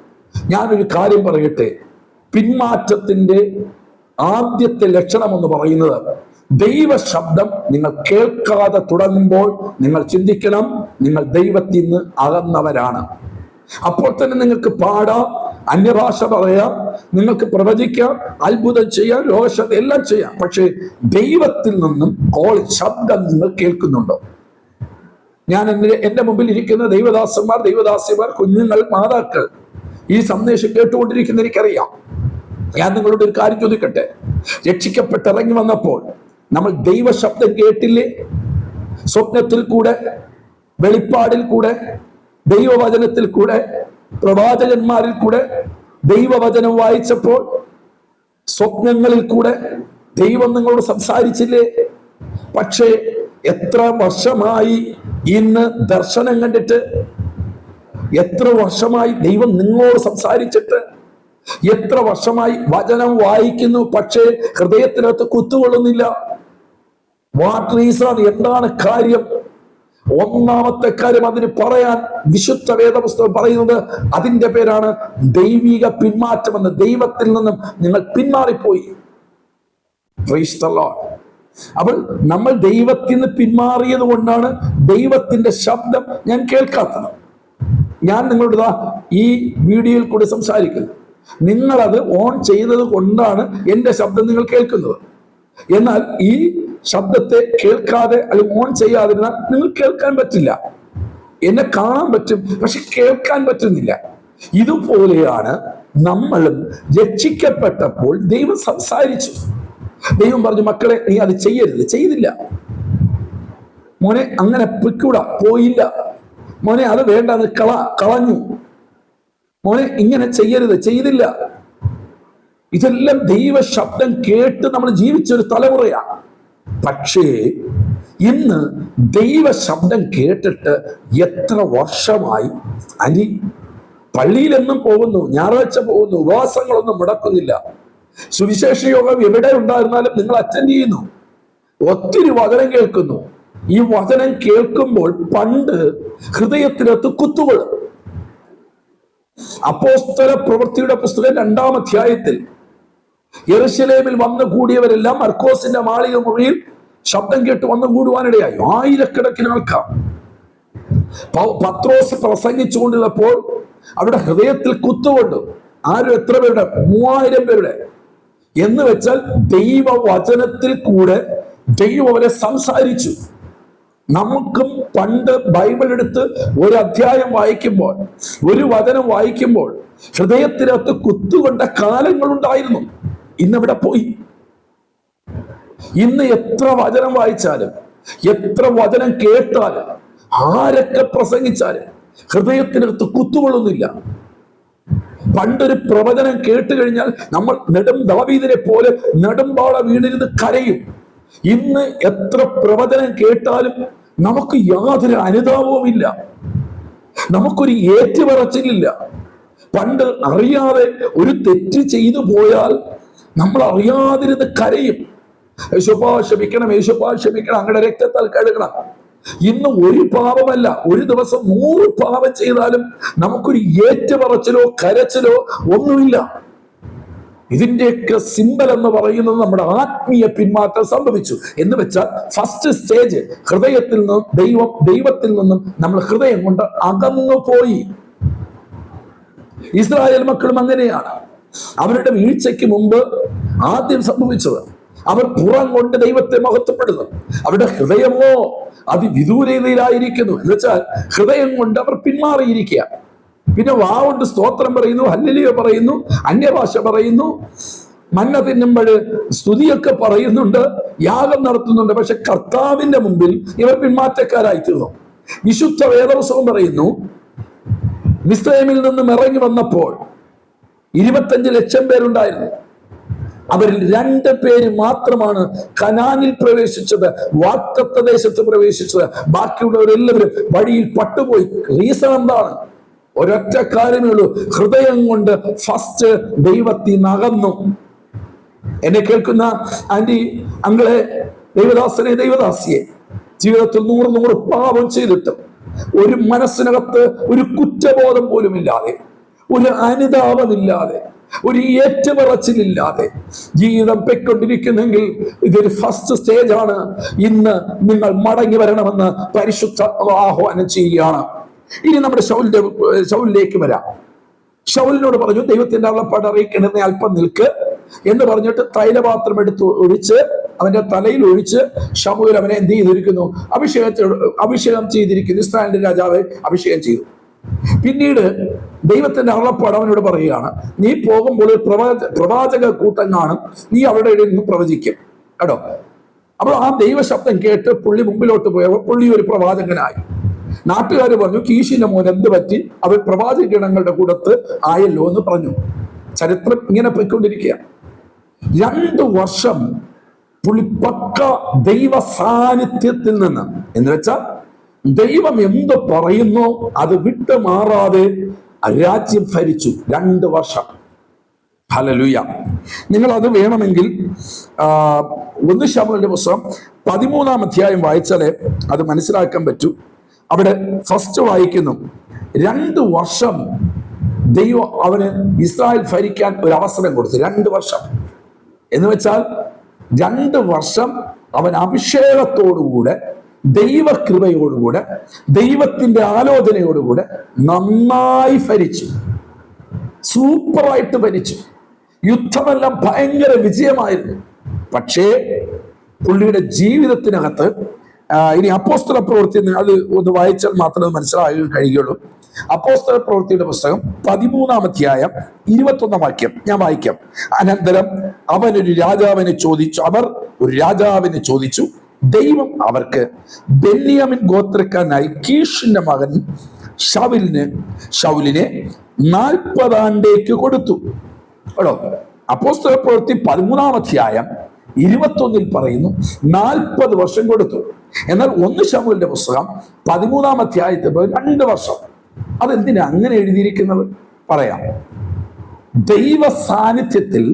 ഞാനൊരു കാര്യം പറയട്ടെ, പിന്മാറ്റത്തിന്റെ ആദ്യത്തെ ലക്ഷണം എന്ന് പറയുന്നത് ദൈവ ശബ്ദം നിങ്ങൾ കേൾക്കാതെ തുടങ്ങുമ്പോൾ നിങ്ങൾ ചിന്തിക്കണം, നിങ്ങൾ ദൈവത്തിൽ നിന്ന് അകന്നവരാണ്. അപ്പോൾ തന്നെ നിങ്ങൾക്ക് പാടാം, അന്യഭാഷ പറയാം, നിങ്ങൾക്ക് പ്രവചിക്കാം, അത്ഭുതം ചെയ്യാം, രോഗശാന്തി എല്ലാം ചെയ്യാം. പക്ഷേ ദൈവത്തിൽ നിന്നും ശബ്ദം നിങ്ങൾ കേൾക്കുന്നുണ്ടോ? ഞാൻ എന്റെ മുമ്പിൽ ഇരിക്കുന്ന ദൈവദാസിമാർ, കുഞ്ഞുങ്ങൾ, മാതാക്കൾ ഈ സന്ദേശം കേട്ടുകൊണ്ടിരിക്കുന്ന എനിക്കറിയാം. ഞാൻ നിങ്ങളോട് ഒരു കാര്യം ചോദിക്കട്ടെ. രക്ഷിക്കപ്പെട്ട് ഇറങ്ങി വന്നപ്പോൾ നമ്മൾ ദൈവ ശബ്ദം കേട്ടില്ലേ? സ്വപ്നത്തിൽ കൂടെ, വെളിപ്പാടിൽ കൂടെ, ദൈവവചനത്തിൽ കൂടെ, പ്രവാചകന്മാരിൽ കൂടെ ദൈവവചനം വായിച്ചപ്പോൾ സ്വപ്നങ്ങളിൽ കൂടെ ദൈവം നിങ്ങളോട് സംസാരിച്ചില്ലേ? പക്ഷേ എത്ര വർഷമായി ഇന്ന് ദർശനം കണ്ടിട്ട്? എത്ര വർഷമായി ദൈവം നിങ്ങളോട് സംസാരിച്ചിട്ട്? എത്ര വർഷമായി വചനം വായിക്കുന്നു, പക്ഷേ ഹൃദയത്തിനകത്ത് കുത്തുകൊള്ളുന്നില്ല? What reason? എന്താണ് കാര്യം? ഒന്നാമത്തെ കാര്യം അതിന് പറയാൻ വിശുദ്ധ വേദപുസ്തകം പറയുന്നത് അതിന്റെ പേരാണ് ദൈവിക പിന്മാറ്റമെന്ന്. ദൈവത്തിൽ നിന്നും നിങ്ങൾ പിന്മാറിപ്പോയി. Price the Lord. അപ്പോൾ നമ്മൾ ദൈവത്തിൽ നിന്ന് പിന്മാറിയത് കൊണ്ടാണ് ദൈവത്തിന്റെ ശബ്ദം ഞാൻ കേൾക്കാത്തത്. ഞാൻ നിങ്ങളോട് ഈ വീഡിയോയിൽ കൂടി സംസാരിക്കുന്നത്, നിങ്ങളത് ഓൺ ചെയ്തത് കൊണ്ടാണ് എന്റെ ശബ്ദം നിങ്ങൾ കേൾക്കുന്നത്. എന്നാൽ ഈ ശബ്ദത്തെ കേൾക്കാതെ അല്ലെങ്കിൽ ഓൺ ചെയ്യാതിരുന്നാൽ നിങ്ങൾ കേൾക്കാൻ പറ്റില്ല. എന്നെ കാണാൻ പറ്റും, പക്ഷെ കേൾക്കാൻ പറ്റുന്നില്ല. ഇതുപോലെയാണ് നമ്മളും രക്ഷിക്കപ്പെട്ടപ്പോൾ ദൈവം സംസാരിച്ചു. ദൈവം പറഞ്ഞു, മക്കളെ നീ അത് ചെയ്യരുത്. ചെയ്തില്ല. മോനെ അങ്ങനെ പൊയ്ക്കൂടാ, പോയില്ല, മോനെ അത് വേണ്ട, അത് കളഞ്ഞു, മോനെ ഇങ്ങനെ ചെയ്യരുത്, ചെയ്തില്ല. ഇതെല്ലാം ദൈവ ശബ്ദം കേട്ട് നമ്മൾ ജീവിച്ചൊരു തലമുറയാണ്. പക്ഷേ ഇന്ന് ദൈവ ശബ്ദം കേട്ടിട്ട് എത്ര വർഷമായി? അനി പള്ളിയിലെന്നും പോകുന്നു, ഞായറാഴ്ച പോകുന്നു, ഉപവാസങ്ങളൊന്നും മുടക്കുന്നില്ല, സുവിശേഷ യോഗം എവിടെ ഉണ്ടായിരുന്നാലും നിങ്ങൾ അറ്റൻഡ് ചെയ്യുന്നു, ഒത്തിരി വചനം കേൾക്കുന്നു. ഈ വചനം കേൾക്കുമ്പോൾ പണ്ട് ഹൃദയത്തിനകത്ത് കുത്തുകൊള്ളും. അപ്പോസ്തല പ്രവൃത്തിയുടെ പുസ്തകം 2-ാം അധ്യായത്തിൽ യെരൂശലേമിൽ വന്നു കൂടിയവരെല്ലാം മർക്കോസിന്റെ മാളിക മുറിയിൽ ശബ്ദം കേട്ട് വന്നു കൂടുവാനിടയായി. ആയിരക്കണക്കിന് ആൾക്കാർ. പത്രോസ് പ്രസംഗിച്ചുകൊണ്ടിരുന്നപ്പോൾ അവിടെ ഹൃദയത്തിൽ കുത്തുകൊണ്ട് ആരും എത്ര പേരുടെ? 3000 പേരുടെ. എന്ന് വെച്ചാൽ ദൈവവചനത്തിൽ കൂടെ ദൈവം അവരെ സംസാരിച്ചു. നമുക്കും പണ്ട് ബൈബിൾ എടുത്ത് ഒരു അധ്യായം വായിക്കുമ്പോൾ, ഒരു വചനം വായിക്കുമ്പോൾ ഹൃദയത്തിനകത്ത് കുത്തുകൊണ്ട കാലങ്ങളുണ്ടായിരുന്നു. ഇന്നെവിടെ പോയി? ഇന്ന് എത്ര വചനം വായിച്ചാലും, എത്ര വചനം കേട്ടാലും, ആരൊക്കെ പ്രസംഗിച്ചാലും ഹൃദയത്തിനകത്ത് കുത്തുകൊള്ളുന്നില്ല. പണ്ടൊരു പ്രവചനം കേട്ട് കഴിഞ്ഞാൽ നമ്മൾ ദാവീദിനെ പോലെ നെടുമ്പാള വീണിരുന്ന് കരയും. ഇന്ന് എത്ര പ്രവചനം കേട്ടാലും നമുക്ക് യാതൊരു അനുതാപവുമില്ല, നമുക്കൊരു ഏറ്റുപറച്ചിലില്ല. പണ്ട് അറിയാതെ ഒരു തെറ്റ് ചെയ്തു പോയാൽ നമ്മൾ അറിയാതിരുന്ന് കരയും. യേശുപ്പാ ക്ഷമിക്കണം, യേശുപ്പാ ക്ഷമിക്കണം, അങ്ങയുടെ രക്തത്താൽ കഴുകണം. ഇന്ന് ഒരു പാപമല്ല, ഒരു ദിവസം 100 പാപം ചെയ്താലും നമുക്കൊരു ഏറ്റുപറച്ചിലോ കരച്ചിലോ ഒന്നുമില്ല. ഇതിന്റെയൊക്കെ സിമ്പൽ എന്ന് പറയുന്നത് നമ്മുടെ ആത്മീയ പിന്മാറ്റം സംഭവിച്ചു. എന്ന് വെച്ചാൽ ഫസ്റ്റ് സ്റ്റേജ് ഹൃദയത്തിൽ നിന്നും ദൈവത്തിൽ നിന്നും നമ്മൾ ഹൃദയം കൊണ്ട് അകന്നു പോയി. ഇസ്രായേൽ മക്കളും അങ്ങനെയാണ്. അവരുടെ വീഴ്ചയ്ക്ക് മുമ്പ് ആദ്യം സംഭവിച്ചത്, അവർ പുറം കൊണ്ട് ദൈവത്തെ മഹത്വപ്പെടുന്നു, അവരുടെ ഹൃദയമോ അതിവിദൂരതയിലായിരിക്കുന്നു. എന്ന് വെച്ചാൽ ഹൃദയം കൊണ്ട് അവർ പിന്മാറിയിരിക്കുക. പിന്നെ വാവുകൊണ്ട് സ്തോത്രം പറയുന്നു, ഹല്ലേലൂയ പറയുന്നു, അന്യഭാഷ പറയുന്നു, മന്ന തിന്നുമ്പോൾ സ്തുതിയൊക്കെ പറയുന്നുണ്ട്, യാഗം നടത്തുന്നുണ്ട്. പക്ഷെ കർത്താവിന്റെ മുമ്പിൽ ഇവർ പിന്മാറ്റക്കാരായി തീർന്നു. വിശുദ്ധ വേദപുസ്തകം പറയുന്നു, മിസ്രയീമിൽ നിന്നും ഇറങ്ങി വന്നപ്പോൾ 25 ലക്ഷം പേരുണ്ടായിരുന്നു. അവരിൽ 2 പേര് മാത്രമാണ് കനാനിൽ പ്രവേശിച്ചത്, വാഗ്ദത്ത ദേശത്ത് പ്രവേശിച്ചത്. ബാക്കിയുള്ളവരെല്ലാവരും വഴിയിൽ പട്ടുപോയി. റീസൺ എന്താണ്? ഒരൊറ്റ കാര്യമേ ഉള്ളൂ, ഹൃദയം കൊണ്ട് ഫസ്റ്റ് ദൈവത്തിൽ അകന്നു. എന്നെ കേൾക്കുന്ന ആന്റി, അങ്ങളെ, ദൈവദാസനെ, ദൈവദാസിയെ, ജീവിതത്തിൽ 100 പാപം ചെയ്തിട്ടും ഒരു മനസ്സിനകത്ത് ഒരു കുറ്റബോധം പോലും ഇല്ലാതെ, ഒരു അനുതാപമില്ലാതെ, ഒരു ഏറ്റുപറച്ചിലില്ലാതെ ജീവിതം പൊയ്ക്കൊണ്ടിരിക്കുന്നെങ്കിൽ ഇതൊരു ഫസ്റ്റ് സ്റ്റേജ് ആണ്. ഇന്ന് നിങ്ങൾ മടങ്ങി വരണമെന്ന് പരിശുദ്ധ ആഹ്വാനം ചെയ്യുകയാണ്. ഇനി നമ്മുടെ ശൗലിലേക്ക് വരാം. ശൗലിനോട് പറഞ്ഞു, ദൈവത്തിന്റെ അരുളപ്പാട് അറിയിക്കണമെന്ന് അല്പം നിൽക്ക് എന്ന് പറഞ്ഞിട്ട് തൈലപാത്രം എടുത്ത് ഒഴിച്ച് അവന്റെ തലയിൽ ഒഴിച്ച് ശമൂവേൽ അവനെ എന്ത് ചെയ്തിരിക്കുന്നു? അഭിഷേകം ചെയ്തിരിക്കുന്നു. ഇസ്രായേലിന്റെ രാജാവെ അഭിഷേകം ചെയ്തു. പിന്നീട് ദൈവത്തിന്റെ അരുളപ്പാട് അവനോട് പറയുകയാണ്, നീ പോകുമ്പോൾ ഒരു പ്രവാചക കൂട്ടം കാണും, നീ അവിടെ നിന്ന് പ്രവചിക്കും കേട്ടോ. അപ്പോൾ ആ ദൈവശബ്ദം കേട്ട് പുള്ളി മുമ്പിലോട്ട് പോയപ്പോൾ പുള്ളി ഒരു പ്രവാചകനായി. നാട്ടുകാർ പറഞ്ഞു, കീശിന്റെ മോൻ എന്ത് പറ്റി? അവർ പ്രവാചകഗണങ്ങളുടെ കൂടത്ത് ആയല്ലോ എന്ന് പറഞ്ഞു. ചരിത്രം ഇങ്ങനെ പോയിക്കൊണ്ടിരിക്കുക. 2 വർഷം പുള്ളി പക്ക ദൈവ സാന്നിധ്യത്തിൽ നിന്ന്, എന്ന് വെച്ചാൽ ദൈവം എന്ത് പറയുന്നോ അത് വിട്ടുമാറാതെ രാജ്യം ഭരിച്ചു 2 വർഷം. ഹല്ലേലൂയ. നിങ്ങൾ അത് വേണമെങ്കിൽ 1 ശമൂവേലിന്റെ പുസ്തകം 13-ാം അധ്യായം വായിച്ചാലേ അത് മനസ്സിലാക്കാൻ പറ്റൂ. അവിടെ ഫസ്റ്റ് വായിക്കുന്നു, 2 വർഷം ദൈവം അവന് ഇസ്രായേൽ ഭരിക്കാൻ ഒരു അവസരം കൊടുത്തു. 2 വർഷം എന്ന് വെച്ചാൽ 2 വർഷം അവൻ അഭിഷേകത്തോടുകൂടെ, ദൈവകൃപയോടുകൂടെ, ദൈവത്തിന്റെ ആലോചനയോടുകൂടെ നന്നായി ഭരിച്ചു. സൂപ്പറായിട്ട് ഭരിച്ചു. യുദ്ധമെല്ലാം ഭയങ്കര വിജയമായിരുന്നു. പക്ഷേ പുള്ളിയുടെ ജീവിതത്തിനകത്ത് ഇനി അപ്പോസ്തല പ്രവൃത്തി അത് ഒന്ന് വായിച്ചാൽ മാത്രമേ മനസ്സിലാകാൻ കഴിയുള്ളൂ. അപ്പോസ്തല പ്രവൃത്തിയുടെ പുസ്തകം 13-ാം അധ്യായം 21-ാം വാക്യം ഞാൻ വായിക്കാം. അനന്തരം അവർ ഒരു രാജാവിനെ ചോദിച്ചു, ദൈവം അവർക്ക് ബെന്യാമിൻ ഗോത്രക്കാരനായി കീഷിന്റെ മകൻ ശൗലിനെ 40 ആണ്ടേക്ക് കൊടുത്തു. കേട്ടോ, അപ്പോസ്തല പ്രവൃത്തി 13-ാം അധ്യായം 21 പറയുന്നു 40 വർഷം കൊടുത്തു. എന്നാൽ 1 ശമൂവേലിന്റെ പുസ്തകം 13-ാം അധ്യായത്തിൽ 2 വർഷം. അതെന്തിനാ അങ്ങനെ എഴുതിയിരിക്കുന്നത്? പറയാം. ദൈവ സാന്നിധ്യത്തിൽ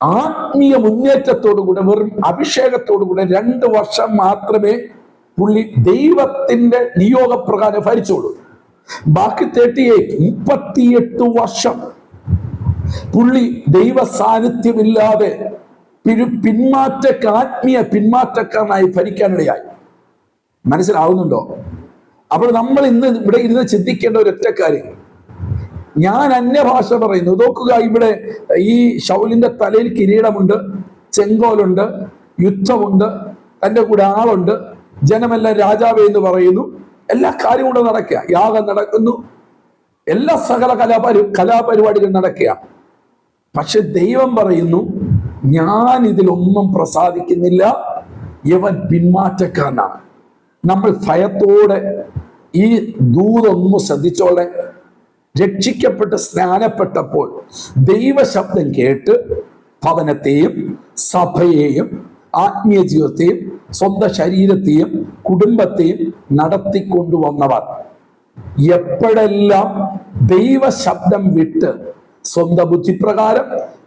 ആത്മീയ മുന്നേറ്റത്തോടുകൂടെ, വെറും അഭിഷേകത്തോടുകൂടെ 2 വർഷം മാത്രമേ പുള്ളി ദൈവത്തിന്റെ നിയോഗപ്രകാരം ഭരിച്ചോളൂ. ബാക്കി 38 വർഷം പുള്ളി ദൈവ സാന്നിധ്യമില്ലാതെ ആത്മീയ പിന്മാറ്റക്കാരനായി ഭരിക്കാനിടയായി. മനസ്സിലാവുന്നുണ്ടോ? അപ്പോൾ നമ്മൾ ഇവിടെ ഇരുന്ന് ചിന്തിക്കേണ്ട ഒരൊറ്റ കാര്യം, ഞാൻ അന്യഭാഷ പറയുന്നു. നോക്കുക, ഇവിടെ ഈ ശൗലിന്റെ തലയിൽ കിരീടമുണ്ട്, ചെങ്കോലുണ്ട്, യുദ്ധമുണ്ട്, തൻ്റെ കൂടെ ആളുണ്ട്, ജനമെല്ലാം രാജാവേ എന്ന് പറയുന്നു. എല്ലാ കാര്യവും കൂടെ നടക്കുക, യാഗം നടക്കുന്നു, എല്ലാ സകല കലാപരിപാടികൾ നടക്കുക. പക്ഷെ ദൈവം പറയുന്നു, ഞാൻ ഇതിലൊന്നും പ്രസാദിക്കുന്നില്ല, ഇവൻ പിന്മാറ്റക്കാരനാണ്. നമ്മൾ ഭയത്തോടെ ഈ ദൂതൊന്ന് ശ്രദ്ധിച്ചോളെ. രക്ഷിക്കപ്പെട്ട് സ്നാനപ്പെട്ടപ്പോൾ ദൈവശബ്ദം കേട്ട് ഭവനത്തെയും സഭയെയും ആത്മീയ ജീവിതത്തെയും സ്വന്തം ശരീരത്തെയും കുടുംബത്തെയും നടത്തിക്കൊണ്ടുവന്നവർ എപ്പോഴെല്ലാം ദൈവശബ്ദം വിട്ട് സ്വന്തം ബുദ്ധിപ്രകാരം,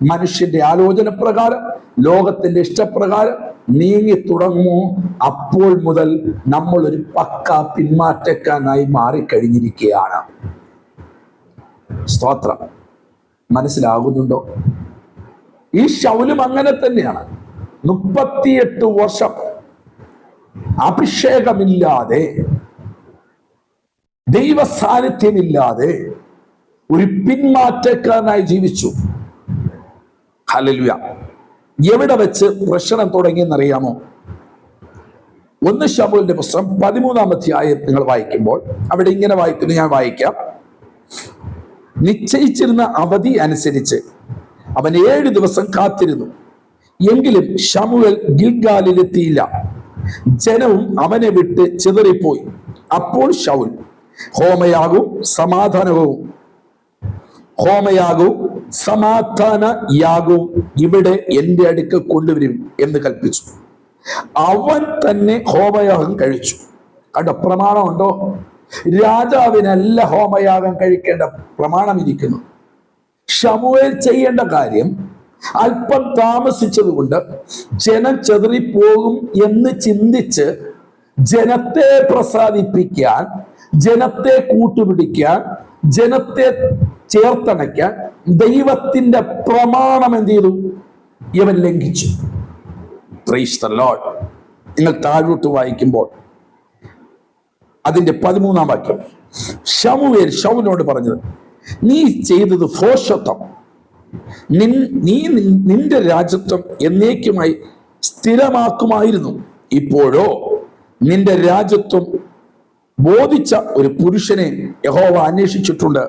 മനുഷ്യന്റെ ആലോചന പ്രകാരം, ലോകത്തിന്റെ ഇഷ്ടപ്രകാരം നീങ്ങി തുടങ്ങുമോ, അപ്പോൾ മുതൽ നമ്മൾ ഒരു പക്ക പിന്മാറ്റക്കാരനായി മാറിക്കഴിഞ്ഞിരിക്കുകയാണ്. സ്തോത്രം. മനസ്സിലാകുന്നുണ്ടോ? ഈ ശൗലും അങ്ങനെ തന്നെയാണ്. 38 വർഷം അഭിഷേകമില്ലാതെ, ദൈവ സാന്നിധ്യമില്ലാതെ ഒരു പിന്മാറ്റക്കാരനായി ജീവിച്ചു. ഹല്ലേലൂയ. എവിടെ വെച്ച് പ്രശ്നം തുടങ്ങിയെന്നറിയാമോ? 1 ശമൂവേലിന്റെ പുസ്തകം 13-ാം അധ്യായം നിങ്ങൾ വായിക്കുമ്പോൾ അവിടെ ഇങ്ങനെ വായിക്കുന്നു, ഞാൻ വായിക്കാം. നിശ്ചയിച്ചിരുന്ന അവധി അനുസരിച്ച് അവൻ 7 ദിവസം കാത്തിരുന്നു. എങ്കിലും ശമൂവേൽ ഗിൽഗാലിലെത്തിയില്ല. ജനവും അവനെ വിട്ട് ചിതറിപ്പോയി. അപ്പോൾ ശൗൽ ഹോമയാഗവും സമാധാന യാഗവും ഇവിടെ എൻ്റെ അടുക്കൽ കൊണ്ടുവരും എന്ന് കൽപ്പിച്ചു. അവൻ തന്നെ ഹോമയാഗം കഴിച്ചു. കണ്ടോ, പ്രമാണമുണ്ടോ? രാജാവിനല്ല ഹോമയാഗം കഴിക്കേണ്ട പ്രമാണം ഇരിക്കുന്നു. ശമൂവേൽ ചെയ്യേണ്ട കാര്യം അല്പം താമസിച്ചതുകൊണ്ട് ജനം ചെതറിപ്പോകും എന്ന് ചിന്തിച്ച് ജനത്തെ പ്രസാദിപ്പിക്കാൻ, ജനത്തെ കൂട്ടുപിടിക്കാൻ, ജനത്തെ ചേർത്തണയ്ക്കാൻ ദൈവത്തിന്റെ പ്രമാണം എന്ത് ചെയ്തു? ഇവൻ ലംഘിച്ചു. Price the Lord. നിങ്ങൾ താഴോട്ട് വായിക്കുമ്പോൾ അതിന്റെ 13-ാം വാക്യം, ശമൂവേൽ ശൗലിനോട് പറഞ്ഞത്, നീ ചെയ്തത് ഭോഷത്വം. നീ നിന്റെ രാജ്യത്വം എന്നേക്കുമായി സ്ഥിരമാക്കുമായിരുന്നു. ഇപ്പോഴോ നിന്റെ രാജ്യത്വം ബോധിച്ച ഒരു പുരുഷനെ യഹോവ അന്വേഷിച്ചിട്ടുണ്ട്.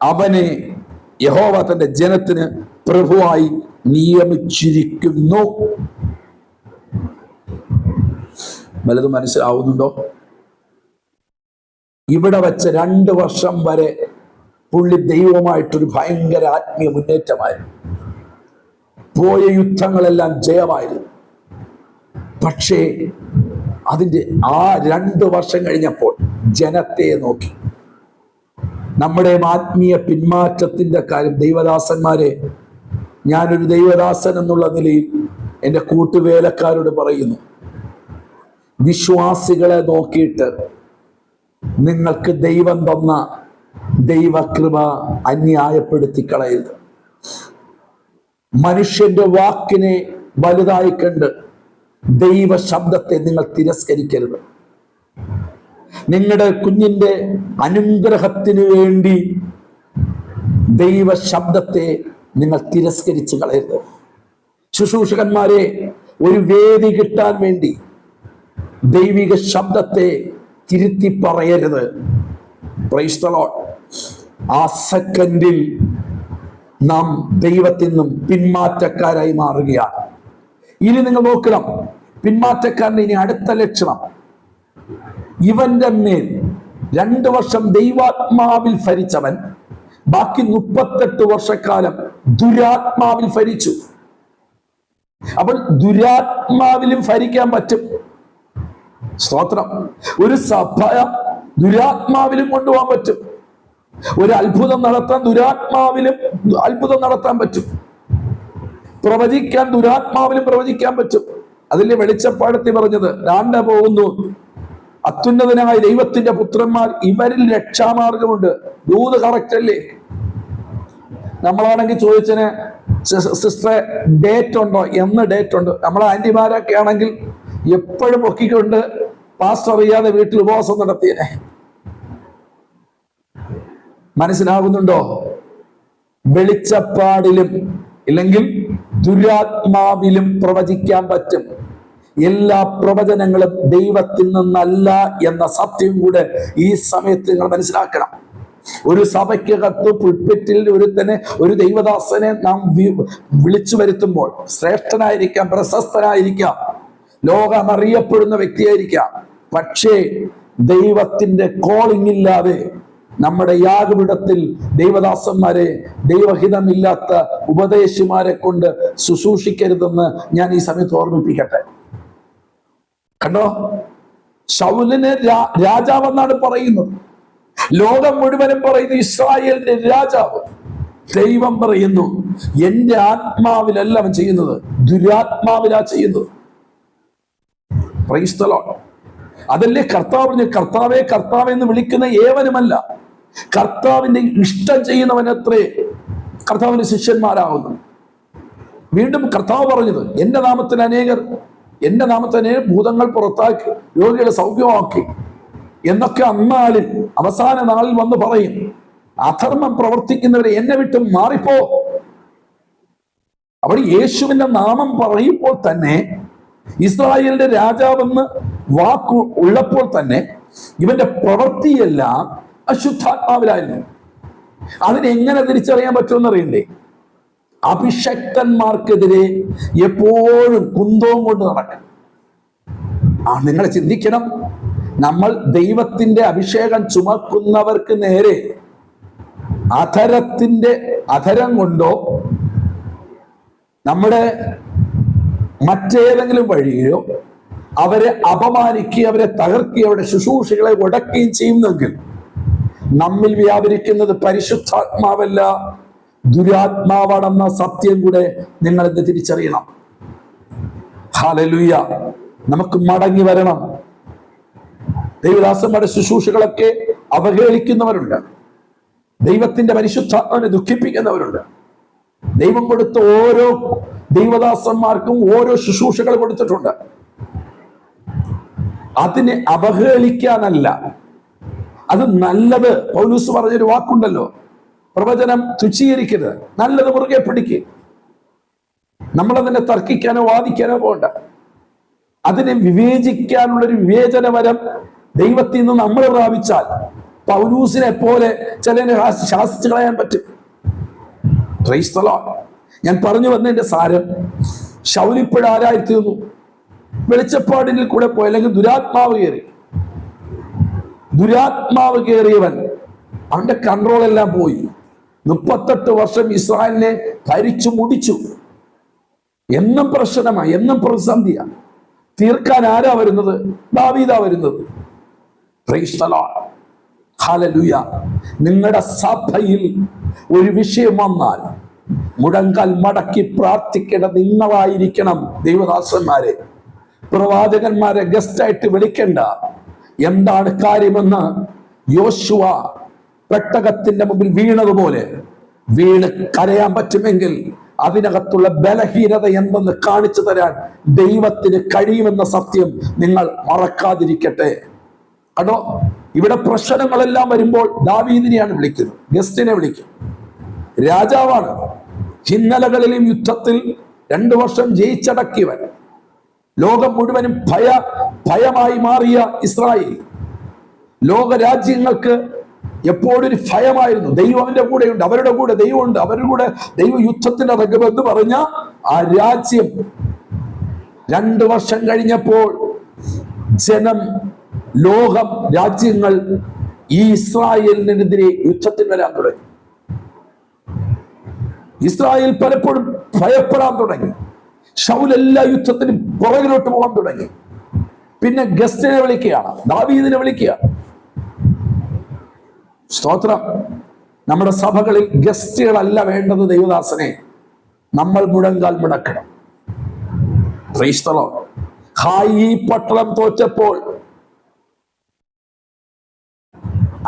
അവനെ യഹോവ തന്റെ ജനത്തിന് പ്രഭുവായി നിയമിച്ചിരിക്കുന്നു. വല്ലതും മനസ്സിലാവുന്നുണ്ടോ? ഇവിടെ വച്ച് 2 വർഷം വരെ പുള്ളി ദൈവമായിട്ടൊരു ഭയങ്കര ആത്മീയ മുന്നേറ്റമായിരുന്നു. പോയ യുദ്ധങ്ങളെല്ലാം ജയമായിരുന്നു. പക്ഷേ അതിൻ്റെ ആ 2 വർഷം കഴിഞ്ഞപ്പോൾ ജനത്തെ നോക്കി. നമ്മുടെ ആത്മീയ പിന്മാറ്റത്തിന്റെ കാര്യം, ദൈവദാസന്മാരെ, ഞാനൊരു ദൈവദാസൻ എന്നുള്ള നിലയിൽ എൻ്റെ കൂട്ടുവേലക്കാരോട് പറയുന്നു, വിശ്വാസികളെ നോക്കിയിട്ട് നിങ്ങൾക്ക് ദൈവം തന്ന ദൈവകൃപ അന്യായപ്പെടുത്തി കളയരുത്. മനുഷ്യന്റെ വാക്കിനെ വലുതായി കണ്ട് ദൈവ ശബ്ദത്തെ നിങ്ങൾ തിരസ്കരിക്കരുത്. നിങ്ങളുടെ കുഞ്ഞിന്റെ അനുഗ്രഹത്തിന് വേണ്ടി ദൈവ ശബ്ദത്തെ നിങ്ങൾ തിരസ്കരിച്ച് കളയരുത്. ശുശ്രൂഷകന്മാരെ, ഒരു വേദി കിട്ടാൻ വേണ്ടി ദൈവിക ശബ്ദത്തെ തിരുത്തി പറയരുത്. Price the Lord. ആ സെക്കൻഡിൽ നാം ദൈവത്തിൽ നിന്നും പിന്മാറ്റക്കാരായി മാറുകയാണ്. ഇനി നിങ്ങൾ നോക്കണം, പിന്മാറ്റക്കാരന്റെ ഇനി അടുത്ത ലക്ഷണം, ഇവന്റെ മേൽ 2 വർഷം ദൈവാത്മാവിൽ ഭരിച്ചവൻ ബാക്കി 38 വർഷക്കാലം ദുരാത്മാവിൽ ഭരിച്ചു. അപ്പോൾ ദുരാത്മാവിലും ഭരിക്കാൻ പറ്റും. സ്തോത്രം. ഒരു സഭ ദുരാത്മാവിലും കൊണ്ടുപോകാൻ പറ്റും. ഒരു അത്ഭുതം നടത്താൻ ദുരാത്മാവിലും അത്ഭുതം നടത്താൻ പറ്റും. പ്രവചിക്കാൻ ദുരാത്മാവിലും പ്രവചിക്കാൻ പറ്റും. അതിലെ വെളിച്ചപ്പാടത്തിൽ പറഞ്ഞത്, "രാണ്ട പോകുന്നു അത്യുന്നതനായ ദൈവത്തിന്റെ പുത്രന്മാർ, ഇവരിൽ രക്ഷാമാർഗമുണ്ട്." ദൂത് കറക്റ്റ് അല്ലേ? നമ്മളാണെങ്കിൽ ചോദിച്ചതിന്, സിസ്റ്ററെ ഡേറ്റ് ഉണ്ടോ? എന്ന് ഡേറ്റ് ഉണ്ട്. നമ്മളെ ആന്റിമാരൊക്കെ ആണെങ്കിൽ എപ്പോഴും പൊക്കിക്കൊണ്ട് പാസ്റ്റർ അറിയാതെ വീട്ടിൽ ഉപവാസം നടത്തിയേ. മനസ്സിലാകുന്നുണ്ടോ? വെളിച്ചപ്പാടിലും ഇല്ലെങ്കിൽ ദുരാത്മാവിലും പ്രവചിക്കാൻ പറ്റും. എല്ലാ പ്രവചനങ്ങളും ദൈവത്തിൽ നിന്നല്ല എന്ന സത്യം കൂടെ ഈ സമയത്ത് നിങ്ങൾ മനസ്സിലാക്കണം. ഒരു സഭയ്ക്കകത്ത് പുൽപ്പിറ്റിൽ ഒരു ദൈവദാസനെ നാം വിളിച്ചു വരുത്തുമ്പോൾ, ശ്രേഷ്ഠനായിരിക്കാം, പ്രശസ്തനായിരിക്കാം, ലോകം അറിയപ്പെടുന്ന വ്യക്തിയായിരിക്കാം, പക്ഷേ ദൈവത്തിന്റെ കോളിംഗ് ഇല്ലാതെ നമ്മുടെ യാഗപീഠത്തിൽ ദൈവദാസന്മാരെ, ദൈവഹിതമില്ലാത്ത ഉപദേശിമാരെ കൊണ്ട് ശുശ്രൂഷിക്കരുതെന്ന് ഞാൻ ഈ സമയത്ത് ഓർമ്മിപ്പിക്കട്ടെ. കണ്ടോ, ശൗലിനെ രാജാവെന്നാണ് പറയുന്നത്. ലോകം മുഴുവനും പറയുന്നു ഇസ്രായേലിന്റെ രാജാവ്. ദൈവം പറയുന്നു, എന്റെ ആത്മാവിലല്ല അവൻ ചെയ്യുന്നത്, ദുരാത്മാവിലാ ചെയ്യുന്നത്. Price the Lord. അതല്ലേ കർത്താവ് പറഞ്ഞു, കർത്താവേ കർത്താവേ എന്ന് വിളിക്കുന്ന ഏവനുമല്ല, കർത്താവിന്റെ ഇഷ്ടം ചെയ്യുന്നവനത്രേ കർത്താവിന്റെ ശിഷ്യന്മാരാകുന്നു. വീണ്ടും കർത്താവ് പറഞ്ഞത്, എന്റെ നാമത്തിന് ഭൂതങ്ങൾ പുറത്താക്കി, രോഗികളെ സൗഖ്യമാക്കി എന്നൊക്കെ അന്നാളിൽ, അവസാന നാളിൽ വന്ന് പറയും. അധർമ്മം പ്രവർത്തിക്കുന്നവരെ എന്നെ വിട്ട് മാറിപ്പോ. അവിടെ യേശുവിന്റെ നാമം പറയുമ്പോൾ തന്നെ, ഇസ്രായേലിന്റെ രാജാവെന്ന് വാക്ക് ഉള്ളപ്പോൾ തന്നെ ഇവന്റെ പ്രവൃത്തിയെല്ലാം അശുദ്ധാത്മാവിലായിരുന്നു. അതിനെങ്ങനെ തിരിച്ചറിയാൻ പറ്റുമെന്ന് അറിയണ്ടേ? അഭിഷക്തന്മാർക്കെതിരെ എപ്പോഴും കുന്തവും കൊണ്ട് നടക്കും. നിങ്ങൾ ചിന്തിക്കണം, നമ്മൾ ദൈവത്തിന്റെ അഭിഷേകം ചുമക്കുന്നവർക്ക് നേരെ അധരം കൊണ്ടോ നമ്മുടെ മറ്റേതെങ്കിലും വഴിയോ അവരെ അപമാനിക്കുകയും അവരെ തകർക്കുകയും അവരുടെ ശുശ്രൂഷകളെ ഉടക്കുകയും ചെയ്യുന്നെങ്കിൽ നമ്മിൽ വ്യാപരിക്കുന്നത് പരിശുദ്ധാത്മാവല്ല, ദുരാത്മാവാണെന്ന സത്യം കൂടെ നിങ്ങൾ ഇന്ന് തിരിച്ചറിയണം. ഹല്ലേലൂയ. നമുക്ക് മടങ്ങി വരണം. ദൈവദാസന്മാരുടെ ശുശ്രൂഷകളൊക്കെ അവഹേളിക്കുന്നവരുണ്ട്, ദൈവത്തിന്റെ പരിശുദ്ധാത്മാവിനെ ദുഃഖിപ്പിക്കുന്നവരുണ്ട്. ദൈവം കൊടുത്ത ഓരോ ദൈവദാസന്മാർക്കും ഓരോ ശുശ്രൂഷകൾ കൊടുത്തിട്ടുണ്ട്. അതിനെ അവഹേളിക്കാനല്ല, അത് നല്ലത്. പൗലോസ് പറഞ്ഞൊരു വാക്കുണ്ടല്ലോ, പ്രവചനം തുച്ഛീകരിക്കരുത്, നല്ലത് മുറുകെ പിടിക്കുക. നമ്മളതിനെ തർക്കിക്കാനോ വാദിക്കാനോ പോകണ്ട. അതിനെ വിവേചിക്കാനുള്ളൊരു വിവേചനവരം ദൈവത്തിൽ നിന്ന് നമ്മൾ പ്രാപിച്ചാൽ പൗലൂസിനെ പോലെ ചിലനെ ശാസിച്ചു കളയാൻ പറ്റും. Price the Lord. ഞാൻ പറഞ്ഞു വന്നതിന്റെ സാരം, ശൗലിപ്പുഴ ആരായിത്തീർന്നു? വെളിച്ചപ്പാടിൽ കൂടെ പോയി, അല്ലെങ്കിൽ ദുരാത്മാവ് കയറിയവൻ, അവന്റെ കൺട്രോൾ എല്ലാം പോയി. 38 വർഷം ഇസ്രായേലിനെ ഭരിച്ചു മുടിച്ചു. എന്നും പ്രശ്നമായി, എന്നും പ്രതിസന്ധിയാണ്. തീർക്കാൻ ആരാ വരുന്നത്? ദാവീദാ വരുന്നത്. Price the Lord. ഹല്ലേലൂയ. നിങ്ങളുടെ സഭയിൽ ഒരു വിഷയം വന്നാൽ മുഴങ്കാൽ മടക്കി പ്രാർത്ഥിക്കേണ്ട നിങ്ങളായിരിക്കണം. ദൈവദാസന്മാരെ, പ്രവാചകന്മാരെ ഗസ്റ്റായിട്ട് വിളിക്കേണ്ട. എന്താണ് കാര്യമെന്ന് യോശുവ പെട്ടകത്തിന്റെ മുമ്പിൽ വീണതുപോലെ വീണ് കരയാൻ പറ്റുമെങ്കിൽ അതിനകത്തുള്ള ബലഹീനത എന്തെന്ന് കാണിച്ചു തരാൻ ദൈവത്തിന് കഴിയുമെന്ന സത്യം നിങ്ങൾ മറക്കാതിരിക്കട്ടെ. അതോ ഇവിടെ പ്രശ്നങ്ങളെല്ലാം വരുമ്പോൾ ദാവീദിനെയാണ് വിളിക്കുന്നത്, ഗസ്റ്റിനെ വിളിക്കും. രാജാവാണ്. ഹിന്നലകളിലും യുദ്ധത്തിൽ 2 വർഷം ജയിച്ചടക്കിയവൻ, ലോകം മുഴുവനും ഭയമായി മാറിയ ഇസ്രായേൽ, ലോകരാജ്യങ്ങൾക്ക് എപ്പോഴും ഒരു ഭയമായിരുന്നു. ദൈവം അവന്റെ കൂടെയുണ്ട്, അവരുടെ കൂടെ ദൈവമുണ്ട്, അവരുടെ കൂടെ ദൈവ യുദ്ധത്തിന്റെ രംഗമെന്ന് പറഞ്ഞ ആ രാജ്യം 2 വർഷം കഴിഞ്ഞപ്പോൾ ജനം, ലോകം, രാജ്യങ്ങൾ ഈ ഇസ്രായേലിനെതിരെ യുദ്ധത്തിന് വരാൻ തുടങ്ങി. ഇസ്രായേൽ പലപ്പോഴും ഭയപ്പെടാൻ തുടങ്ങി. ശൗൽ എല്ലാ യുദ്ധത്തിനും പുറകിലോട്ട് പോകാൻ തുടങ്ങി. പിന്നെ ഗസ്റ്റിനെ വിളിക്കുകയാണ്, ദാവീദിനെ വിളിക്കുകയാണ്. സ്തോത്രം. നമ്മുടെ സഭകളിൽ ഗസ്റ്റുകളല്ല വേണ്ടത് ദൈവദാസനെ, നമ്മൾ മുഴങ്കാൽ മുടക്കണം. ഹായി പട്ടണം തോറ്റപ്പോൾ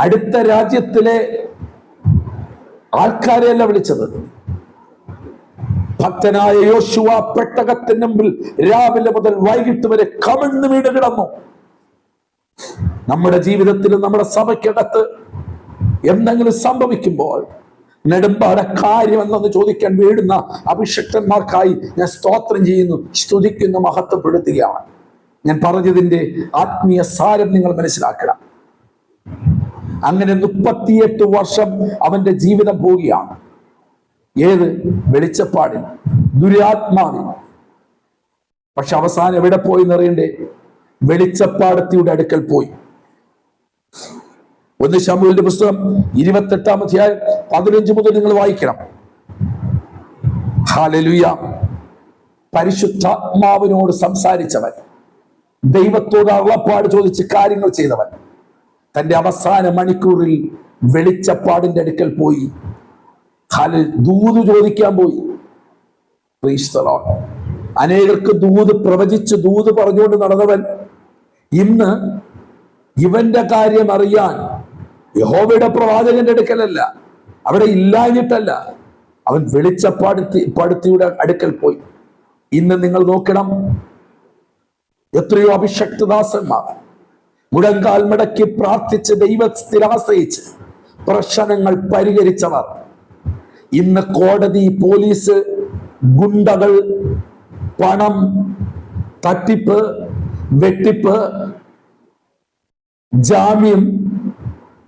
അടുത്ത രാജ്യത്തിലെ ആൾക്കാരെയല്ല വിളിച്ചത്. ഭക്തനായ യോശുവ പെട്ടകത്തിന് മുമ്പിൽ രാവിലെ മുതൽ വൈകിട്ട് വരെ കമിഴ്ന്ന് വീണ് കിടന്നു. നമ്മുടെ ജീവിതത്തിലും നമ്മുടെ സഭയ്ക്കകത്ത് എന്തെങ്കിലും സംഭവിക്കുമ്പോൾ നെടുമ്പാട കാര്യം എന്നൊന്ന് ചോദിക്കാൻ വീടുന്ന അഭിഷക്തന്മാർക്കായി ഞാൻ സ്തോത്രം ചെയ്യുന്നു, സ്തുതിക്കുന്നു, മഹത്വപ്പെടുത്തുകയാണ്. ഞാൻ പറഞ്ഞതിന്റെ ആത്മീയ സാരം നിങ്ങൾ മനസ്സിലാക്കണം. അങ്ങനെ 38 വർഷം അവന്റെ ജീവിതം പോവുകയാണ്. ഏത്? വെളിച്ചപ്പാടിൽ, ദുരാത്മാവിൽ. പക്ഷെ അവസാനം എവിടെ പോയി എന്നറിയണ്ടേ? വെളിച്ചപ്പാടത്തിയുടെ അടുക്കൽ പോയി. 1 ശമൂവേലിന്റെ പുസ്തകം 28-ാം അധ്യായം 15 മുതൽ നിങ്ങൾ വായിക്കണം. ഹല്ലേലൂയ. പരിശുദ്ധാത്മാവിനോട് സംസാരിച്ചവൻ, ദൈവത്തോട് അരുളപ്പാട് ചോദിച്ച് കാര്യങ്ങൾ ചെയ്തവൻ, തന്റെ അവസാന മണിക്കൂറിൽ വെളിച്ചപ്പാടിന്റെ അടുക്കൽ പോയി. ദൂത് ചോദിക്കാൻ പോയി. അനേകർക്ക് ദൂത് പ്രവചിച്ച് ദൂത് പറഞ്ഞുകൊണ്ട് നടന്നവൻ ഇന്ന് ഇവന്റെ കാര്യം അറിയാൻ യഹോവയുടെ പ്രവാചകന്റെ അടുക്കലല്ല, അവിടെ ഇല്ലാഞ്ഞിട്ടല്ല, അവൻ വെളിച്ചപ്പാടത്തിയുടെ അടുക്കൽ പോയി. ഇന്ന് നിങ്ങൾ നോക്കണം, എത്രയോ അഭിഷക്തദാസന്മാർ മുഴങ്കാൽ മടക്കി പ്രാർത്ഥിച്ച് ദൈവത്തിൽ ആശ്രയിച്ച് പ്രശ്നങ്ങൾ പരിഹരിച്ചവർ ഇന്ന് കോടതി, പോലീസ്, ഗുണ്ടകൾ, പണം, തട്ടിപ്പ്, വെട്ടിപ്പ്, ജാമ്യം,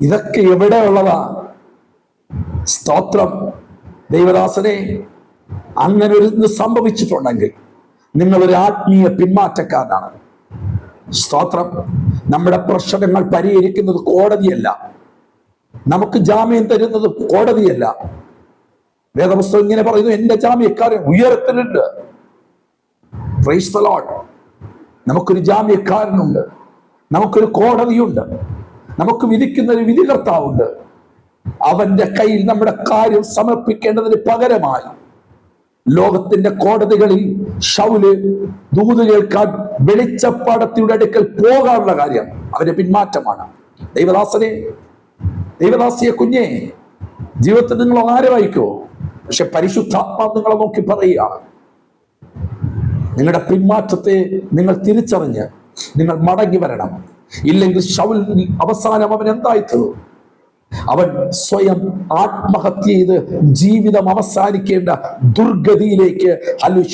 ഇതൊക്കെ എവിടെയുള്ളതാ? സ്തോത്രം. ദൈവദാസനെ, അങ്ങനെ ഒരു സംഭവിച്ചിട്ടുണ്ടെങ്കിൽ നിങ്ങളൊരു ആത്മീയ പിന്മാറ്റക്കാരനാണ്. സ്തോത്രം. നമ്മുടെ പ്രശ്നങ്ങൾ പരിഹരിക്കുന്നത് കോടതിയല്ല, നമുക്ക് ജാമ്യം തരുന്നത് കോടതിയല്ല. വേദപുസ്തകം ഇങ്ങനെ പറയുന്നു, എന്റെ ജാമ്യക്കാരൻ ഉയരത്തിലുണ്ട്. Praise the Lord. നമുക്കൊരു ജാമ്യക്കാരനുണ്ട്, നമുക്കൊരു കോടതിയുണ്ട്, നമുക്ക് വിധിക്കുന്ന ഒരു വിധികർത്താവുണ്ട്. അവന്റെ കയ്യിൽ നമ്മുടെ കാര്യം സമർപ്പിക്കേണ്ടതിന് പകരമായി ലോകത്തിന്റെ കോടതികളിൽ ശൗല് ദൂത് കേൾക്കാൻ വെളിച്ചപ്പാടത്തിയുടെ അടുക്കൽ പോകാനുള്ള കാര്യം അവന്റെ പിന്മാറ്റമാണ്. ദൈവദാസനെ, ദൈവദാസിയെ, കുഞ്ഞെ, ജീവിതത്തിൽ നിങ്ങൾ ആരെ വായിക്കോ, പക്ഷെ പരിശുദ്ധാത്മാവ് നിങ്ങളെ നോക്കി പറയുകയാണ്, നിങ്ങളുടെ പിന്മാറ്റത്തെ നിങ്ങൾ തിരിച്ചറിഞ്ഞ് നിങ്ങൾ മടങ്ങി വരണം. ഇല്ലെങ്കിൽ ശൗൽ അവസാനം അവൻ എന്തായിത്തീർന്നു? അവൻ സ്വയം ആത്മഹത്യ ചെയ്ത് ജീവിതം അവസാനിക്കേണ്ട ദുർഗതിയിലേക്ക്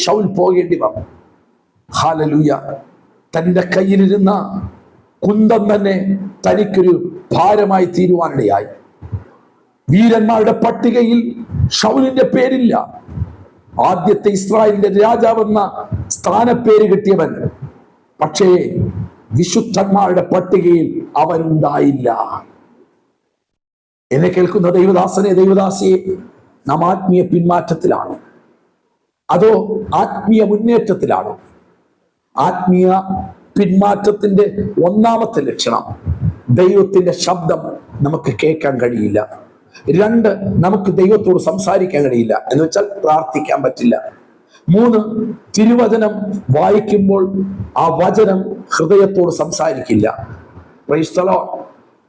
ശൗൽ പോകേണ്ടി വന്നു. ഹല്ലേലൂയ. തന്റെ കയ്യിലിരുന്ന കുന്തം തന്നെ തനിക്കൊരു ഭാരമായി തീരുവാനിടയായി. വീരന്മാരുടെ പട്ടികയിൽ ശൗലിന്റെ പേരില്ല. ആദ്യത്തെ ഇസ്രായേലിന്റെ രാജാവെന്ന സ്ഥാനപ്പേര് കിട്ടിയവൻ, പക്ഷേ വിശുദ്ധന്മാരുടെ പട്ടികയിൽ അവനുണ്ടായില്ല. എന്നെ കേൾക്കുന്ന ദൈവദാസനെ, ദൈവദാസിയെ, നാം ആത്മീയ പിന്മാറ്റത്തിലാണ് അതോ ആത്മീയ മുന്നേറ്റത്തിലാണ്? ആത്മീയ പിന്മാറ്റത്തിന്റെ ഒന്നാമത്തെ ലക്ഷണം, ദൈവത്തിന്റെ ശബ്ദം നമുക്ക് കേൾക്കാൻ കഴിയില്ല. 2, നമുക്ക് ദൈവത്തോട് സംസാരിക്കാൻ കഴിയില്ല, എന്ന് വെച്ചാൽ പ്രാർത്ഥിക്കാൻ പറ്റില്ല. 3, തിരുവചനം വായിക്കുമ്പോൾ ആ വചനം ഹൃദയത്തോട് സംസാരിക്കില്ല. Price the Lord.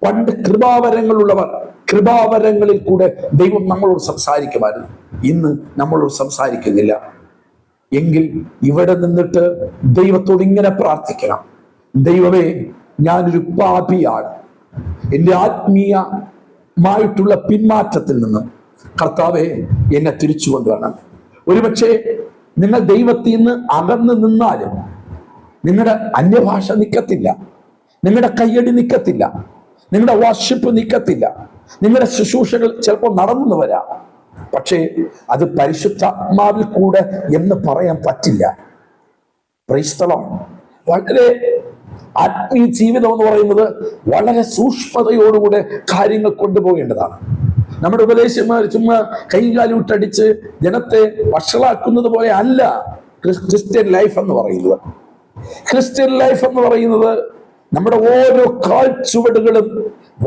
പണ്ട് കൃപാവരങ്ങളുള്ളവർ, കൃപാവരങ്ങളിൽ കൂടെ ദൈവം നമ്മളോട് സംസാരിക്കുമായിരുന്നു. ഇന്ന് നമ്മളോട് സംസാരിക്കുന്നില്ല. എങ്കിൽ ഇവിടെ നിന്നിട്ട് ദൈവത്തോട് ഇങ്ങനെ പ്രാർത്ഥിക്കണം, ദൈവമേ, ഞാനൊരു പാപിയാണ്, എൻ്റെ ആത്മീയമായിട്ടുള്ള പിന്മാറ്റത്തിൽ നിന്ന് കർത്താവെ എന്നെ തിരിച്ചു കൊണ്ടുവരണം. ഒരുപക്ഷെ നിങ്ങൾ ദൈവത്തിൽ നിന്ന് അകന്ന് നിന്നാലും നിങ്ങളുടെ അന്യഭാഷ നിൽക്കത്തില്ല, നിങ്ങളുടെ കയ്യടി നിൽക്കത്തില്ല, നിങ്ങളുടെ വർഷിപ്പ് നിൽക്കത്തില്ല, നിങ്ങളുടെ ശുശ്രൂഷകൾ ചിലപ്പോൾ നടന്നു വരാം. പക്ഷേ അത് പരിശുദ്ധാത്മാവിൽ കൂടെ എന്ന് പറയാൻ പറ്റില്ല. Price the Lord. വളരെ ആത്മീയ ജീവിതം എന്ന് പറയുന്നത് വളരെ സൂക്ഷ്മതയോടുകൂടെ കാര്യങ്ങൾ കൊണ്ടുപോകേണ്ടതാണ്. നമ്മുടെ ഉപദേശന്മാർ ചുമ്മാ കൈകാലിട്ടടിച്ച് ജനത്തെ വഷളാക്കുന്നത് പോലെ അല്ല ക്രിസ്ത്യൻ ലൈഫ് എന്ന് പറയുന്നത്. ക്രിസ്ത്യൻ ലൈഫ് എന്ന് പറയുന്നത് നമ്മുടെ ഓരോ കാൽച്ചുവടുകളും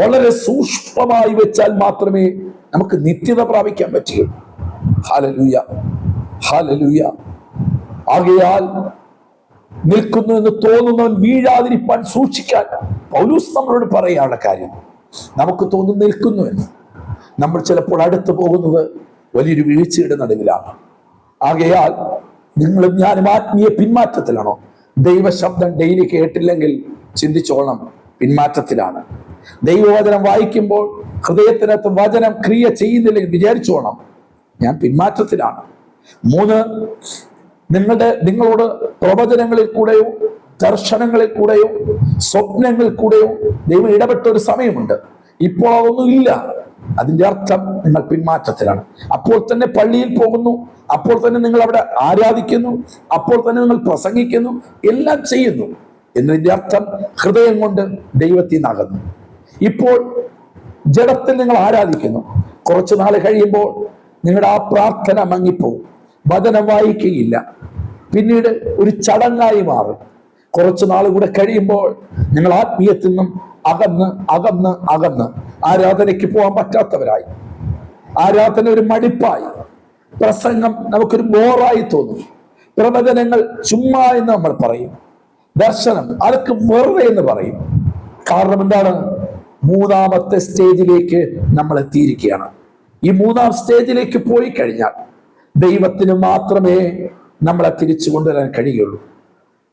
വളരെ സൂക്ഷ്മമായി വെച്ചാൽ മാത്രമേ നമുക്ക് നിത്യത പ്രാപിക്കാൻ പറ്റുകയുള്ളൂ. Hallelujah, hallelujah. ആകയാൽ നിൽക്കുന്നു എന്ന് തോന്നുന്നവൻ വീഴാതിരിപ്പാൻ സൂക്ഷിക്കാൻ പൗലോസ് നമ്മളോട് പറയുകയാണ് കാര്യം. നമുക്ക് തോന്നുന്നു നിൽക്കുന്നു എന്ന്, നമ്മൾ ചിലപ്പോൾ അടുത്തു പോകുന്നത് വലിയൊരു വീഴ്ചയുടെ നടുവിലാണ്. ആകയാൽ നിങ്ങളും ഞാനും ആത്മീയ പിന്മാറ്റത്തിലാണോ? ദൈവശബ്ദം ഡെയിലി കേട്ടില്ലെങ്കിൽ ചിന്തിച്ചോളണം, പിന്മാറ്റത്തിലാണ്. ദൈവവചനം വായിക്കുമ്പോൾ ഹൃദയത്തിനകത്ത് വചനം ക്രിയ ചെയ്യുന്നില്ലെങ്കിൽ വിചാരിച്ചോണം, ഞാൻ പിന്മാറ്റത്തിലാണ്. 3, നിങ്ങളോട് പ്രവചനങ്ങളിൽ കൂടെയോ ദർശനങ്ങളിൽ കൂടെയോ സ്വപ്നങ്ങളിൽ കൂടെയോ ദൈവം ഇടപെട്ട ഒരു സമയമുണ്ട്. ഇപ്പോൾ അതൊന്നും ഇല്ല. അതിന്റെ അർത്ഥം നിങ്ങൾ പിന്മാറ്റത്തിലാണ്. അപ്പോൾ തന്നെ പള്ളിയിൽ പോകുന്നു, അപ്പോൾ തന്നെ നിങ്ങൾ അവിടെ ആരാധിക്കുന്നു, അപ്പോൾ തന്നെ നിങ്ങൾ പ്രസംഗിക്കുന്നു, എല്ലാം ചെയ്യുന്നു എന്നതിന്റെ അർത്ഥം ഹൃദയം കൊണ്ട് ദൈവത്തിൽ നിന്നകന്നു. ഇപ്പോൾ ജഡത്തിൽ നിങ്ങൾ ആരാധിക്കുന്നു, കുറച്ചു നാൾ കഴിയുമ്പോൾ നിങ്ങളുടെ ആ പ്രാർത്ഥന മങ്ങിപ്പോവും, വചനം വായിക്കുകയില്ല, പിന്നീട് ഒരു ചടങ്ങായി മാറും. കുറച്ചു നാൾ കൂടെ കഴിയുമ്പോൾ നിങ്ങൾ ആത്മീയത്തിൽ നിന്നും അകന്ന് അകന്ന് അകന്ന് ആരാധനയ്ക്ക് പോകാൻ പറ്റാത്തവരായി, ആരാധന ഒരു മടിപ്പായി, പ്രസംഗം നമുക്കൊരു ബോറായി തോന്നും, പ്രവചനങ്ങൾ ചുമ്മാ എന്ന് നമ്മൾ പറയും, ദർശനം അതൊക്കെ വെറുതെ എന്ന് പറയും. കാരണം എന്താണ്? 3ാമത്തെ സ്റ്റേജിലേക്ക് നമ്മൾ എത്തിയിരിക്കുകയാണ്. ഈ 3ാം സ്റ്റേജിലേക്ക് പോയി കഴിഞ്ഞാൽ ദൈവത്തിന് മാത്രമേ നമ്മളെ തിരിച്ചു കൊണ്ടുവരാൻ കഴിയുള്ളൂ.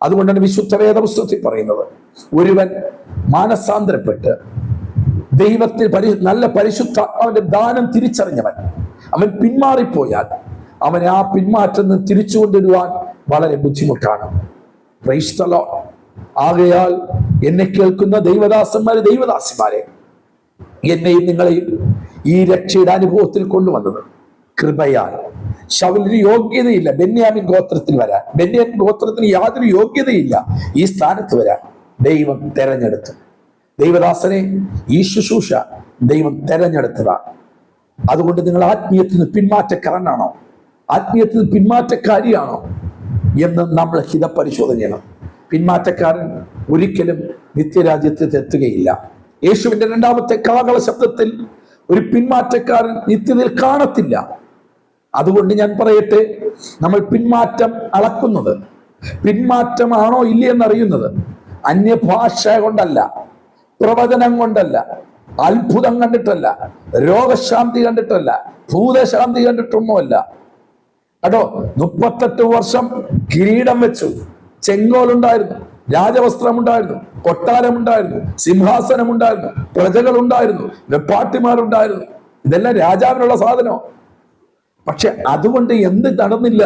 അതുകൊണ്ടാണ് വിശുദ്ധ വേദപുസ്തകത്തിൽ പറയുന്നത്, ഒരുവൻ മാനസാന്തരപ്പെട്ട് ദൈവത്തിൽ നല്ല പരിശുദ്ധാത്മാവിന്റെ ദാനം തിരിച്ചറിഞ്ഞവൻ അവൻ പിന്മാറിപ്പോയാൽ അവനെ ആ പിന്മാറ്റം നിന്ന് തിരിച്ചു കൊണ്ടുവരുവാൻ വളരെ ബുദ്ധിമുട്ടാണ്. Price the Lord. ആകയാൽ എന്നെ കേൾക്കുന്ന ദൈവദാസന്മാരെ, ദൈവദാസിമാരെ, എന്നെയും നിങ്ങളെയും ഈ രക്ഷയുടെ അനുഭവത്തിൽ കൊണ്ടുവന്നത് കൃപയാൽ. ശൗലിന് യോഗ്യതയില്ല ബെന്യാമിൻ ഗോത്രത്തിൽ വരാൻ, ബെന്യാമിൻ ഗോത്രത്തിന് യാതൊരു യോഗ്യതയില്ല ഈ സ്ഥാനത്ത് വരാൻ. ദൈവം തെരഞ്ഞെടുത്തു. ദൈവദാസനെ ഈ ശുശ്രൂഷ ദൈവം തെരഞ്ഞെടുത്തതാണ്. അതുകൊണ്ട് നിങ്ങൾ ആത്മീയത്തിൽ നിന്ന് പിന്മാറ്റക്കാരനാണോ, ആത്മീയത്തിൽ നിന്ന് പിന്മാറ്റക്കാരിയാണോ എന്ന് നമ്മൾ ഹിതപരിശോധന ചെയ്യണം. പിന്മാറ്റക്കാരൻ ഒരിക്കലും നിത്യരാജ്യത്തിൽ എത്തുകയില്ല. യേശുവിന്റെ 2ാമത്തെ കാഹള ശബ്ദത്തിൽ ഒരു പിന്മാറ്റക്കാരൻ നിത്യതയിൽ കാണത്തില്ല. അതുകൊണ്ട് ഞാൻ പറയട്ടെ, നമ്മൾ പിന്മാറ്റം അളക്കുന്നത്, പിന്മാറ്റമാണോ ഇല്ലേ എന്നറിയുന്നത് അന്യഭാഷ കൊണ്ടല്ല, പ്രവചനം കൊണ്ടല്ല, അത്ഭുതം കണ്ടിട്ടല്ല, രോഗശാന്തി കണ്ടിട്ടല്ല, ഭൂതശാന്തി കണ്ടിട്ടൊന്നുമല്ല. കേട്ടോ, 38 വർഷം കിരീടം വെച്ചു, ചെങ്കോലുണ്ടായിരുന്നു, രാജവസ്ത്രമുണ്ടായിരുന്നു, കൊട്ടാരമുണ്ടായിരുന്നു, സിംഹാസനമുണ്ടായിരുന്നു, പ്രജകളുണ്ടായിരുന്നു, വെപ്പാട്ടിമാരുണ്ടായിരുന്നു. ഇതെല്ലാം രാജാവിനുള്ള സാധനം. പക്ഷെ അതുകൊണ്ട് എന്ത് നടന്നില്ല?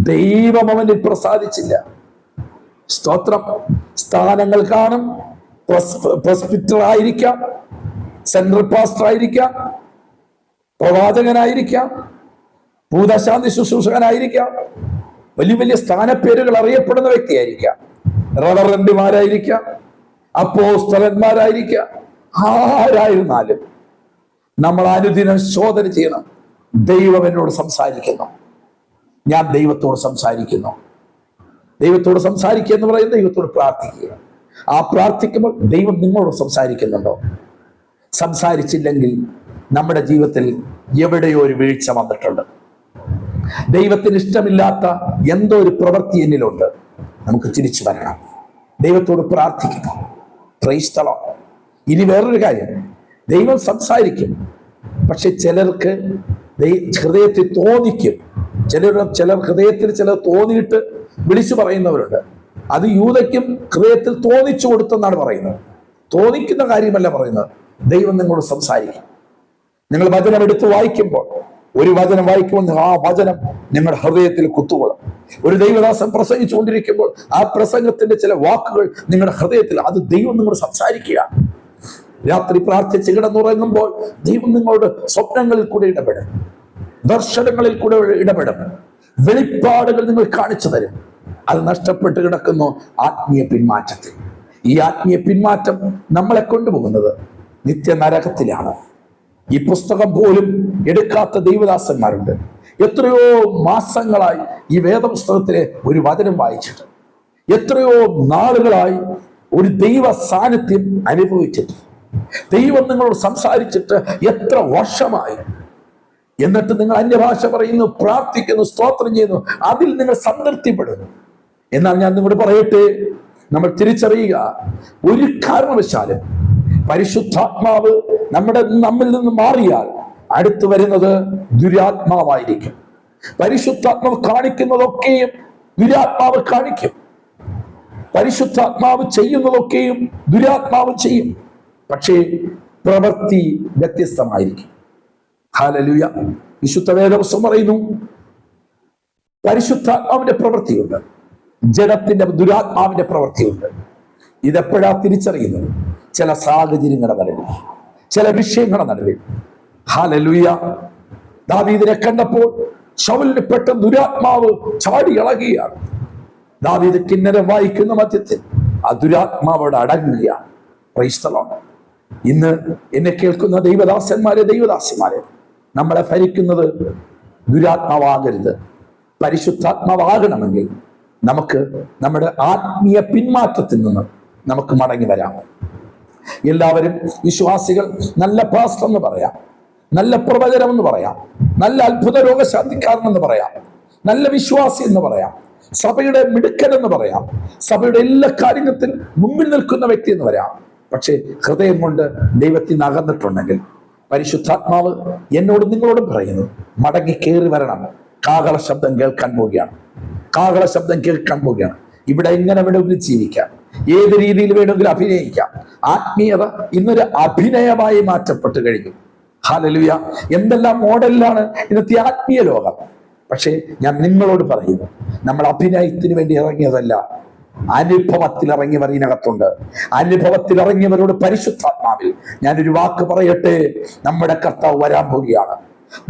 ദൈവം അവനിൽ പ്രസാദിച്ചില്ല. സ്തോത്രം. സ്ഥാനങ്ങൾ കാണും, പ്രസ്പിറ്റർ ആയിരിക്കാം, സെൻട്രൽ പാസ്റ്റർ ആയിരിക്കാം, പ്രവാചകനായിരിക്കാം, ഭൂതശാന്തി ശുശ്രൂഷകനായിരിക്കാം, വലിയ വലിയ സ്ഥാനപ്പേരുകൾ അറിയപ്പെടുന്ന വ്യക്തിയായിരിക്കാം, റവറന്റുമാരായിരിക്കാം, അപ്പോസ്തലന്മാരായിരിക്കാം. ആരായിരുന്നാലും നമ്മൾ അനുദിനം ശോധന ചെയ്യണം. ദൈവം എന്നോട് സംസാരിക്കുന്നു, ഞാൻ ദൈവത്തോട് സംസാരിക്കുന്നു. ദൈവത്തോട് സംസാരിക്കുക എന്ന് പറയുന്നത് ദൈവത്തോട് പ്രാർത്ഥിക്കുക. ആ പ്രാർത്ഥിക്കുമ്പോൾ ദൈവം നിങ്ങളോട് സംസാരിക്കുന്നുണ്ടോ? സംസാരിച്ചില്ലെങ്കിൽ നമ്മുടെ ജീവിതത്തിൽ എവിടെയോ ഒരു വീഴ്ച വന്നിട്ടുണ്ട്. ദൈവത്തിന് ഇഷ്ടമില്ലാത്ത എന്തോ ഒരു പ്രവൃത്തി എന്നിലുണ്ട്. നമുക്ക് തിരിച്ചു വരണം, ദൈവത്തോട് പ്രാർത്ഥിക്കണം. Price the Lord. ഇനി വേറൊരു കാര്യം, ദൈവം സംസാരിക്കും, പക്ഷെ ചിലർക്ക് ഹൃദയത്തിൽ തോന്നിക്കും. ചിലർ ഹൃദയത്തിൽ ചിലർ തോന്നിയിട്ട് വിളിച്ചു പറയുന്നവരുണ്ട്. അത് യൂദയ്ക്കും ഹൃദയത്തിൽ തോന്നിച്ചു കൊടുത്തെന്നാണ് പറയുന്നത്. തോന്നിക്കുന്ന കാര്യമല്ല പറയുന്നത്. ദൈവം നിങ്ങളോട് സംസാരിക്കും. നിങ്ങൾ വചനം എടുത്ത് വായിക്കുമ്പോൾ, ഒരു വചനം വായിക്കുമ്പോൾ ആ വചനം നിങ്ങളുടെ ഹൃദയത്തിൽ കുത്തുകൊള്ളും. ഒരു ദൈവദാസൻ പ്രസംഗിച്ചുകൊണ്ടിരിക്കുമ്പോൾ ആ പ്രസംഗത്തിന്റെ ചില വാക്കുകൾ നിങ്ങളുടെ ഹൃദയത്തിൽ, അത് ദൈവം നിങ്ങളോട് സംസാരിക്കുക. രാത്രി പ്രാർത്ഥിച്ച് കിടന്നുറങ്ങുമ്പോൾ ദൈവം നിങ്ങളുടെ സ്വപ്നങ്ങളിൽ കൂടെ ഇടപെടും, ദർശനങ്ങളിൽ കൂടെ ഇടപെടും, വെളിപ്പാടുകൾ നിങ്ങൾ കാണിച്ചു തരും. അത് നഷ്ടപ്പെട്ട് കിടക്കുന്നു ആത്മീയ പിന്മാറ്റത്തിൽ. ഈ ആത്മീയ പിന്മാറ്റം നമ്മളെ കൊണ്ടുപോകുന്നത് നിത്യനരകത്തിലാണ്. ഈ പുസ്തകം പോലും എടുക്കാത്ത ദൈവദാസന്മാരുണ്ട്. എത്രയോ മാസങ്ങളായി ഈ വേദപുസ്തകത്തിലെ ഒരു വചനം വായിച്ചിട്ട്, എത്രയോ നാളുകളായി ഒരു ദൈവ സാന്നിധ്യം അനുഭവിച്ചിട്ട്, ദൈവം നിങ്ങളോട് സംസാരിച്ചിട്ട് എത്ര വർഷമായി, എന്നിട്ട് നിങ്ങൾ അന്യഭാഷ പറയുന്നു, പ്രാർത്ഥിക്കുന്നു, സ്തോത്രം ചെയ്യുന്നു, അതിൽ നിങ്ങൾ സംതൃപ്തിപ്പെടുന്നു. എന്നാൽ ഞാൻ നിങ്ങളോട് പറയട്ടെ, നമ്മൾ തിരിച്ചറിയുക, ഒരു കാരണവശാലും പരിശുദ്ധാത്മാവ് നമ്മിൽ നിന്ന് മാറിയാൽ അടുത്തു വരുന്നത് ദുരാത്മാവായിരിക്കും. പരിശുദ്ധാത്മാവ് കാണിക്കുന്നതൊക്കെയും ദുരാത്മാവ് കാണിക്കും. പരിശുദ്ധാത്മാവ് ചെയ്യുന്നതൊക്കെയും ദുരാത്മാവ് ചെയ്യും. പക്ഷേ പ്രവൃത്തി വ്യത്യസ്തമായിരിക്കും. ഹല്ലേലൂയ. വിശുദ്ധ വേദപുസ്തകം പറയുന്നു, പരിശുദ്ധാത്മാവിന്റെ പ്രവൃത്തിയുണ്ട്, ജഡത്തിന്റെ ദുരാത്മാവിന്റെ പ്രവൃത്തിയുണ്ട്. ഇതെപ്പോഴാ തിരിച്ചറിയുന്നത്? ചില സാഹചര്യങ്ങളുടെ നടുവിൽ, ചില വിഷയങ്ങളുടെ നടുവിൽ. ഹല്ലേലൂയ. ദാവീദിനെ കണ്ടപ്പോൾ ശൗലിന് പെട്ടെന്ന് ദുരാത്മാവ് ചാടി ഇളകുകയാണ്. ദാവീദ് കിന്നരം വായിക്കുന്ന മധ്യത്തിൽ ആ ദുരാത്മാവോട് അടങ്ങുകയാണ്. Praise the Lord. ഇന്ന് എന്നെ കേൾക്കുന്ന ദൈവദാസന്മാരെ, നമ്മളെ ഭരിക്കുന്നത് ദുരാത്മാവാകരുത്. പരിശുദ്ധാത്മാവാകണമെങ്കിൽ നമുക്ക് നമ്മുടെ ആത്മീയ പിന്മാറ്റത്തിൽ നിന്ന് നമുക്ക് മടങ്ങി വരാം. എല്ലാവരും വിശ്വാസികൾ നല്ല പാസ്റ്റർ എന്ന് പറയാം, നല്ല പ്രവചനം എന്ന് പറയാം, നല്ല അത്ഭുത രോഗശാന്തിക്കാരൻ എന്ന് പറയാം, നല്ല വിശ്വാസി എന്ന് പറയാം, സഭയുടെ മിടുക്കൻ എന്ന് പറയാം, സഭയുടെ എല്ലാ കാര്യത്തിൽ മുമ്പിൽ നിൽക്കുന്ന വ്യക്തി എന്ന് പറയാം. പക്ഷേ ഹൃദയം കൊണ്ട് ദൈവത്തിൽ നിന്ന് അകന്നിട്ടുണ്ടെങ്കിൽ പരിശുദ്ധാത്മാവ് എന്നോട് നിങ്ങളോടും പറയുന്നു, മടങ്ങി കയറി വരണം. കാഹള ശബ്ദം കേൾക്കാൻ പോവുകയാണ്. കാഹള ശബ്ദം കേൾക്കാൻ പോവുകയാണ്. ഇവിടെ എങ്ങനെ വേണമെങ്കിലും ജീവിക്കാം, ഏത് രീതിയിൽ വേണമെങ്കിലും അഭിനയിക്കാം. ആത്മീയത ഇന്നൊരു അഭിനയമായി മാറ്റപ്പെട്ട് കഴിഞ്ഞു. ഹല്ലേലൂയ. എന്തെല്ലാം മോഡലിലാണ് ഇന്നത്തെ ആത്മീയ ലോകം. പക്ഷേ ഞാൻ നിങ്ങളോട് പറയുന്നു, നമ്മൾ അഭിനയത്തിന് വേണ്ടി ഇറങ്ങിയതല്ല, അനുഭവത്തിൽ ഇറങ്ങിയവർ ഇതിനകത്തുണ്ട്. അനുഭവത്തിൽ ഇറങ്ങിയവരോട് പരിശുദ്ധാത്മാവിൽ ഞാനൊരു വാക്ക് പറയട്ടെ, നമ്മുടെ കർത്താവ് വരാൻ പോവുകയാണ്,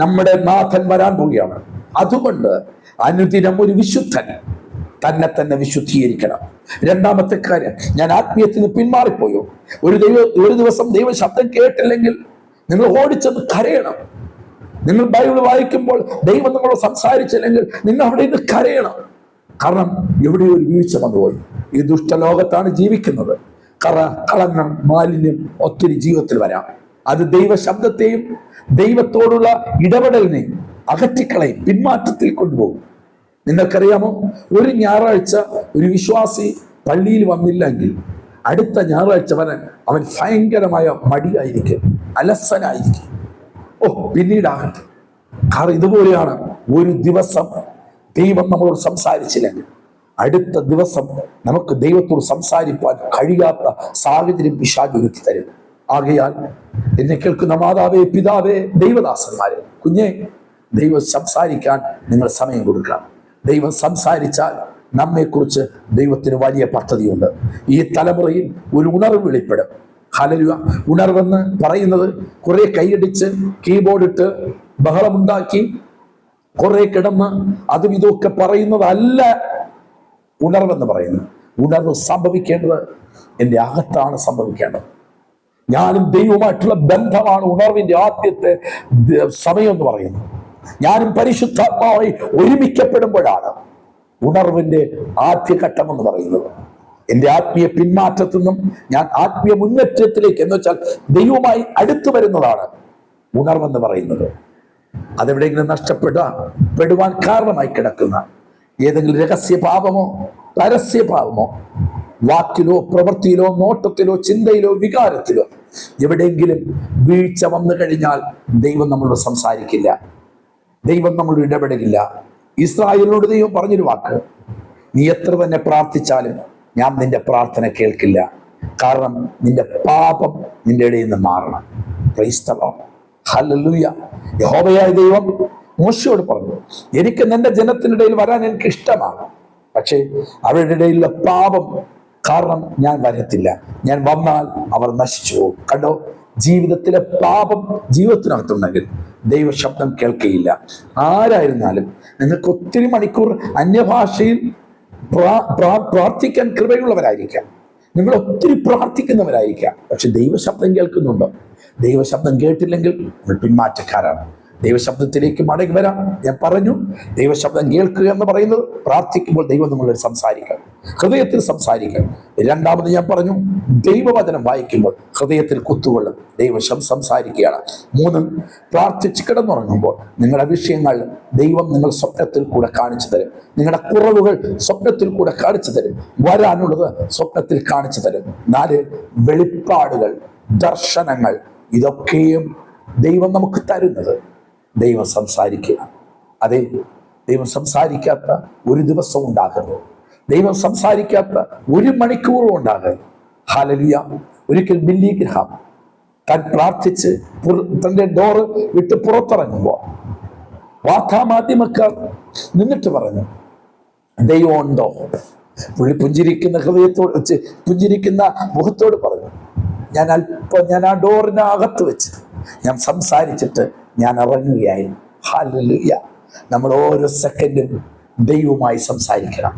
നമ്മുടെ നാഥൻ വരാൻ പോവുകയാണ്. അതുകൊണ്ട് അനുദിനം ഒരു വിശുദ്ധൻ തന്നെ വിശുദ്ധീകരിക്കണം. രണ്ടാമത്തെ കാര്യം, ഞാൻ ആത്മീയത്തിന് പിന്മാറിപ്പോയോ? ഒരു ദിവസം ദൈവ ശബ്ദം കേട്ടില്ലെങ്കിൽ നിങ്ങൾ ഓടിച്ചെന്ന് കരയണം. നിങ്ങൾ ബൈബിൾ വായിക്കുമ്പോൾ ദൈവം നമ്മളോട് സംസാരിച്ചില്ലെങ്കിൽ നിങ്ങൾ അവിടെ നിന്ന് കരയണം. കാരണം എവിടെയോ ഒരു വീഴ്ച വന്നുപോയി. ഈ ദുഷ്ടലോകത്താണ് ജീവിക്കുന്നത്. കളങ്കം, മാലിന്യം ഒത്തിരി ജീവിതത്തിൽ വരാം. അത് ദൈവ ശബ്ദത്തെയും ദൈവത്തോടുള്ള ഇടപെടലിനെയും അകറ്റിക്കളയും, പിന്മാറ്റത്തിൽ കൊണ്ടുപോകും. നിങ്ങൾക്കറിയാമോ, ഒരു ഞായറാഴ്ച ഒരു വിശ്വാസി പള്ളിയിൽ വന്നില്ലെങ്കിൽ അടുത്ത ഞായറാഴ്ച വരാൻ അവൻ ഭയങ്കരമായ മടിയായിരിക്കും, അലസനായിരിക്കും. പിന്നീടാകട്ടെ. കാരണം ഇതുപോലെയാണ്, ഒരു ദിവസം ദൈവം നമ്മളോട് സംസാരിച്ചില്ലെങ്കിൽ അടുത്ത ദിവസം നമുക്ക് ദൈവത്തോട് സംസാരിക്കാൻ കഴിയാത്ത സാഹചര്യം പിശാച് ഒരുക്കി തരും. ആകയാൽ എന്നെ കേൾക്കുന്ന മാതാവേ, പിതാവേ, ദൈവദാസന്മാരെ, കുഞ്ഞെ, ദൈവം സംസാരിക്കാൻ നിങ്ങൾ സമയം കൊടുക്കണം. ദൈവം സംസാരിച്ചാൽ നമ്മെക്കുറിച്ച് ദൈവത്തിന് വലിയ പദ്ധതിയുണ്ട്. ഈ തലമുറയിൽ ഒരു ഉണർവ് വെളിപ്പെടും. ഹല്ലേലൂയ. ഉണർവെന്ന് പറയുന്നത് കുറെ കൈയടിച്ച് കീബോർഡ് ഇട്ട് ബഹളമുണ്ടാക്കി കുറെ കിടന്ന് അതും ഇതൊക്കെ പറയുന്നതല്ല ഉണർവെന്ന് പറയുന്നത്. ഉണർവ് സംഭവിക്കേണ്ടത് എൻ്റെ അകത്താണ് സംഭവിക്കേണ്ടത്. ഞാനും ദൈവവുമായിട്ടുള്ള ബന്ധമാണ് ഉണർവിന്റെ ആദ്യത്തെ സമയം എന്ന് പറയുന്നത്. ഞാനും പരിശുദ്ധാത്മാവായി ഒരുമിക്കപ്പെടുമ്പോഴാണ് ഉണർവിന്റെ ആദ്യഘട്ടം എന്ന് പറയുന്നത്. എൻ്റെ ആത്മീയ പിന്മാറ്റത്തിൽ നിന്നും ഞാൻ ആത്മീയ മുന്നേറ്റത്തിലേക്ക്, എന്ന് വെച്ചാൽ ദൈവവുമായി അടുത്തു വരുന്നതാണ് ഉണർവെന്ന് പറയുന്നത്. അതെവിടെയെങ്കിലും നഷ്ടപ്പെടുവാൻ കാരണമായി കിടക്കുന്ന ഏതെങ്കിലും രഹസ്യപാപമോ പരസ്യപാപമോ, വാക്കിലോ പ്രവൃത്തിയിലോ നോട്ടത്തിലോ ചിന്തയിലോ വികാരത്തിലോ എവിടെയെങ്കിലും വീഴ്ച വന്നു കഴിഞ്ഞാൽ ദൈവം നമ്മളോട് സംസാരിക്കില്ല, ദൈവം നമ്മളോട് ഇടപെടില്ല. ഇസ്രായേലിനോട് ദൈവം പറഞ്ഞൊരു വാക്ക്, നീ എത്ര തന്നെ പ്രാർത്ഥിച്ചാലും ഞാൻ നിന്റെ പ്രാർത്ഥന കേൾക്കില്ല, കാരണം നിന്റെ പാപം നിന്റെ ഇടയിൽ നിന്ന് മാറണം. Price the Lord. ഹല്ലേലൂയ. യഹോവയായ ദൈവം മോശയോട് പറഞ്ഞു, എനിക്ക് നിന്റെ ജനത്തിനിടയിൽ വരാൻ എനിക്ക് ഇഷ്ടമാണ്, പക്ഷേ അവരുടെ ഇടയിലുള്ള പാപം കാരണം ഞാൻ വരത്തില്ല, ഞാൻ വന്നാൽ അവർ നശിച്ചു പോകും. കണ്ടോ, ജീവിതത്തിലെ പാപം ജീവിതത്തിനകത്തുണ്ടെങ്കിൽ ദൈവ ശബ്ദം കേൾക്കുകയില്ല. ആരായിരുന്നാലും നിങ്ങൾക്ക് ഒത്തിരി മണിക്കൂർ അന്യഭാഷയിൽ പ്രാർത്ഥിക്കാൻ കൃപയുള്ളവരായിരിക്കാം, നിങ്ങൾ ഒത്തിരി പ്രാർത്ഥിക്കുന്നവരായിരിക്കാം. പക്ഷെ ദൈവശബ്ദം കേൾക്കുന്നുണ്ടോ? ദൈവശബ്ദം കേട്ടില്ലെങ്കിൽ നമ്മൾ പിന്മാറ്റക്കാരാണ്. ദൈവശബ്ദത്തിലേക്ക് മടങ്ങി വരാം. ഞാൻ പറഞ്ഞു, ദൈവശബ്ദം കേൾക്കുക എന്ന് പറയുന്നത് പ്രാർത്ഥിക്കുമ്പോൾ ദൈവം നമ്മളോട് സംസാരിക്കണം, ഹൃദയത്തിൽ സംസാരിക്കണം. രണ്ടാമത് ഞാൻ പറഞ്ഞു, ദൈവവചനം വായിക്കുമ്പോൾ ഹൃദയത്തിൽ കുത്തുകൊള്ളും, ദൈവം സംസാരിക്കുകയാണ്. മൂന്ന്, പ്രാർത്ഥിച്ച് കിടന്നുറങ്ങുമ്പോൾ നിങ്ങളുടെ വിഷയങ്ങൾ ദൈവം നിങ്ങൾ സ്വപ്നത്തിൽ കൂടെ കാണിച്ചു തരും. നിങ്ങളുടെ കുറവുകൾ സ്വപ്നത്തിൽ കൂടെ കാണിച്ചു തരും, വരാനുള്ളത് സ്വപ്നത്തിൽ കാണിച്ചു തരും. നാല്, വെളിപ്പാടുകൾ, ദർശനങ്ങൾ, ഇതൊക്കെയും ദൈവം നമുക്ക് തരുന്നത് ദൈവം സംസാരിക്കുക. അതെ, ദൈവം സംസാരിക്കാത്ത ഒരു ദിവസം ഉണ്ടാകരുത്, ദൈവം സംസാരിക്കാത്ത ഒരു മണിക്കൂറും ഉണ്ടാകരുത്. ഹല്ലേലൂയ. ഒരിക്കൽ ബില്ലി ഗ്രഹാം താൻ പ്രാർത്ഥിച്ച് തന്റെ ഡോറ് വിട്ട് പുറത്തിറങ്ങുമ്പോൾ വാർത്താമാധ്യമക്കാർ നിന്നിട്ട് പറഞ്ഞു, ദൈവം ഉണ്ടോ? പുള്ളി പുഞ്ചിരിക്കുന്ന ഹൃദയത്തോട് വെച്ച് പുഞ്ചിരിക്കുന്ന മുഖത്തോട് പറഞ്ഞു, ഞാൻ ആ ഡോറിനകത്ത് വെച്ച് ഞാൻ സംസാരിച്ചിട്ട് ഞാൻ ഇറങ്ങുകയായിരുന്നു. ഹല്ലേലൂയ. നമ്മൾ ഓരോ സെക്കൻഡും ദൈവവുമായി സംസാരിക്കണം,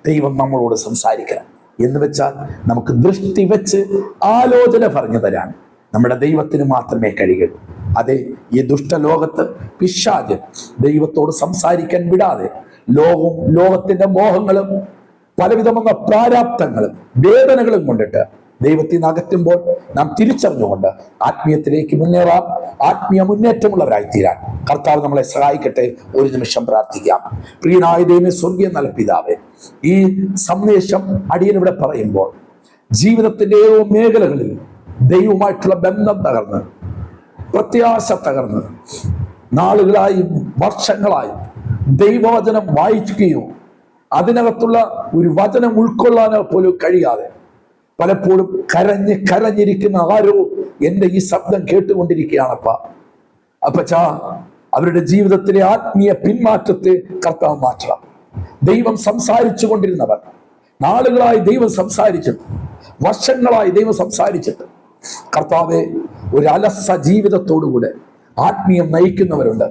ദൈവം നമ്മളോട് സംസാരിക്കണം. എന്ന് വെച്ചാൽ നമുക്ക് ദൃഷ്ടി വെച്ച് ആലോചന പറഞ്ഞു തരാൻ നമ്മുടെ ദൈവത്തിന് മാത്രമേ കഴിയൂ. അതെ, ഈ ദുഷ്ടലോകത്ത് പിശാച് ദൈവത്തോട് സംസാരിക്കാൻ വിടാതെ ലോകത്തിന്റെ മോഹങ്ങളും പലവിധമായ പ്രാരാബ്ധങ്ങളും വേദനകളും കൊണ്ടിട്ട് ദൈവത്തിൽ നിന്ന് അകറ്റുമ്പോൾ നാം തിരിച്ചറിഞ്ഞുകൊണ്ട് ആത്മീയത്തിലേക്ക് മുന്നേറാം, ആത്മീയ മുന്നേറ്റമുള്ളവരായി തീരാൻ കർത്താവ് നമ്മളെ സഹായിക്കട്ടെ. ഒരു നിമിഷം പ്രാർത്ഥിക്കാം. പ്രിയനായ ദൈവമേ, സ്വർഗീയ നല്ല പിതാവേ, ഈ സന്ദേശം അടിയനിവിടെ പറയുമ്പോൾ ജീവിതത്തിന്റെ ഏതോ മേഖലകളിൽ ദൈവവുമായിട്ടുള്ള ബന്ധം തകർന്ന്, പ്രത്യാശ തകർന്ന്, നാളുകളായും വർഷങ്ങളായും ദൈവവചനം വായിക്കുകയോ അതിനകത്തുള്ള ഒരു വചനം ഉൾക്കൊള്ളാനോ പോലും കഴിയാതെ പലപ്പോഴും കരഞ്ഞിരിക്കുന്ന ആരോ എൻ്റെ ഈ ശബ്ദം കേട്ടുകൊണ്ടിരിക്കുകയാണപ്പ. അപ്പച്ചാ, അവരുടെ ജീവിതത്തിലെ ആത്മീയ പിന്മാറ്റത്തെ കർത്താവ് മാറ്റണം. ദൈവം സംസാരിച്ചു കൊണ്ടിരുന്നവർ, നാളുകളായി ദൈവം സംസാരിച്ചിട്ട്, വർഷങ്ങളായി ദൈവം സംസാരിച്ചിട്ട്, കർത്താവെ, ഒരു അലസ ജീവിതത്തോടുകൂടെ ആത്മീയം നയിക്കുന്നവരുണ്ട്.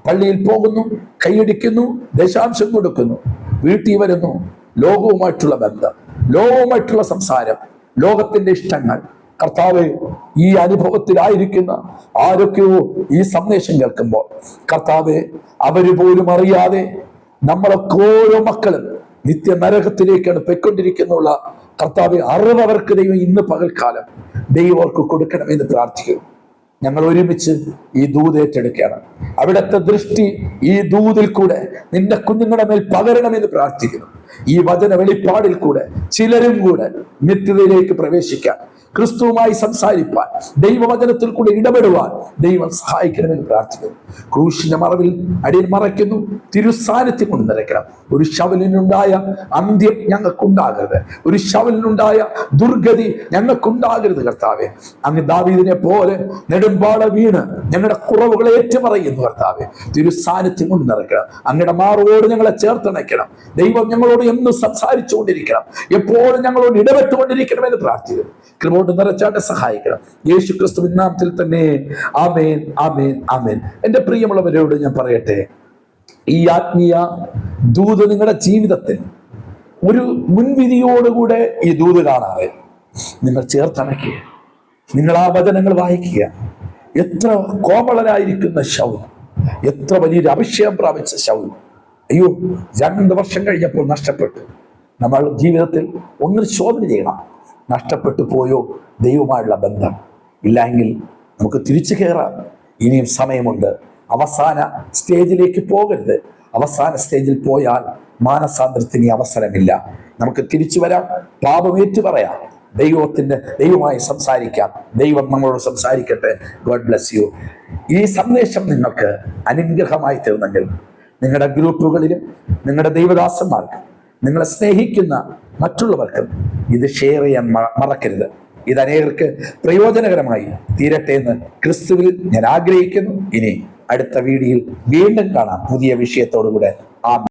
പള്ളിയിൽ പോകുന്നു, കൈയടിക്കുന്നു, ദശാംശം കൊടുക്കുന്നു, വീട്ടിൽ വരുന്നു, ലോകവുമായിട്ടുള്ള ബന്ധം, ലോകവുമായിട്ടുള്ള സംസാരം, ലോകത്തിന്റെ ഇഷ്ടങ്ങൾ. കർത്താവെ, ഈ അനുഭവത്തിലായിരിക്കുന്ന ആരൊക്കെയോ ഈ സന്ദേശം കേൾക്കുമ്പോൾ കർത്താവെ, അവര് പോലും അറിയാതെ നമ്മളൊക്കെ ഓരോ മക്കളും നിത്യ നരകത്തിലേക്കാണ് പൊയ്ക്കൊണ്ടിരിക്കുന്നുള്ള കർത്താവെ, അറിവർക്ക് ദൈവം ഇന്ന് പകൽക്കാലം ദൈവം അവർക്ക് കൊടുക്കണമെന്ന് പ്രാർത്ഥിക്കുന്നു. ഞങ്ങൾ ഒരുമിച്ച് ഈ ദൂത് ഏറ്റെടുക്കുകയാണ്. അവിടുത്തെ ദൃഷ്ടി ഈ ദൂതിൽ കൂടെ നിന്റെ കുഞ്ഞുങ്ങളുടെ മേൽ പകരണമെന്ന് പ്രാർത്ഥിക്കുന്നു. ഈ വചന വെളിപ്പാടിൽ കൂടെ ചിലരും കൂടെ നിത്യതയിലേക്ക് പ്രവേശിക്കാൻ, ക്രിസ്തുവുമായി സംസാരിപ്പാൻ, ദൈവവചനത്തിൽ കൂടെ ഇടപെടുവാൻ ദൈവം സഹായിക്കണമെന്ന് പ്രാർത്ഥിക്കുന്നു. ക്രൂശിന്റെ മറവിൽ അടിയൻ മറയ്ക്കുന്നു, തിരുസാന്നിധ്യം കൊണ്ട് നിറയ്ക്കണം. ഒരു ശവലിനുണ്ടായ അന്ത്യം ഞങ്ങൾക്കുണ്ടാകരുത്, ഒരു ശവലിനുണ്ടായ ദുർഗതി ഞങ്ങൾക്കുണ്ടാകരുത്. കർത്താവെ, അങ്ങ് ദാവീദിനെ പോലെ നെടുമ്പാട വീണ് ഞങ്ങളുടെ കുറവുകളെ ഏറ്റുപറയുന്നു. കർത്താവെ, തിരുസാന്നിധ്യം കൊണ്ട് നിറയ്ക്കണം. അങ്ങയുടെ മാറോട് ഞങ്ങളെ ചേർത്തണയ്ക്കണം. ദൈവം ഞങ്ങളോട് എന്നും സംസാരിച്ചുകൊണ്ടിരിക്കണം, എപ്പോഴും ഞങ്ങളോട് ഇടപെട്ടുകൊണ്ടിരിക്കണമെന്ന് പ്രാർത്ഥിക്കുന്നു. കൃപ നിറച്ചാട്ടെ സഹായിക്കണം. യേശു ക്രിസ്തുവിൻ നാമത്തിൽ തന്നെ. ആമേൻ, ആമേൻ, ആമേൻ. എൻ്റെ പ്രിയമുള്ളവരോട് ഞാൻ പറയട്ടെ, ഈ ആത്മീയ ദൂത് നിങ്ങളുടെ ജീവിതത്തിൽ ഒരു മുൻവിധിയോടുകൂടെ ഈ ദൂത് കാണാതെ നിങ്ങൾ ചേർത്തണയ്ക്കുക. നിങ്ങൾ ആ വചനങ്ങൾ വായിക്കുക. എത്ര കോമളനായിരിക്കുന്ന ശൗൽ, എത്ര വലിയൊരു അഭിഷേകം പ്രാപിച്ച ശൗൽ, അയ്യോ, 2 വർഷം കഴിഞ്ഞപ്പോൾ നഷ്ടപ്പെട്ടു. നമ്മൾ ജീവിതത്തിൽ ഒന്നിന് ശോധന ചെയ്യണം. നഷ്ടപ്പെട്ടു പോയോ ദൈവമായുള്ള ബന്ധം? ഇല്ലെങ്കിൽ നമുക്ക് തിരിച്ചു കയറാം. ഇനിയും സമയമുണ്ട്. അവസാന സ്റ്റേജിലേക്ക് പോകരുത്. അവസാന സ്റ്റേജിൽ പോയാൽ മാനസാന്തരത്തിന് അവസരമില്ല. നമുക്ക് തിരിച്ചു വരാം, പാപമേറ്റു പറയാം, ദൈവമായി സംസാരിക്കാം. ദൈവം നമ്മളോട് സംസാരിക്കട്ടെ. God bless you. ഈ സന്ദേശം നിങ്ങൾക്ക് അനുഗ്രഹമായി തീർന്നെങ്കിൽ നിങ്ങളുടെ ഗ്രൂപ്പുകളിലും നിങ്ങളുടെ ദൈവദാസന്മാർക്കും നിങ്ങളെ സ്നേഹിക്കുന്ന മറ്റുള്ളവർക്കും ഇത് ഷെയർ ചെയ്യാൻ മറക്കരുത്. ഇത് അനേകർക്ക് പ്രയോജനകരമായി തീരട്ടെ എന്ന് ക്രിസ്തുവിൽ ഞാൻ ആഗ്രഹിക്കുന്നു. ഇനി അടുത്ത വീഡിയോയിൽ വീണ്ടും കാണാം പുതിയ വിഷയത്തോടുകൂടെ.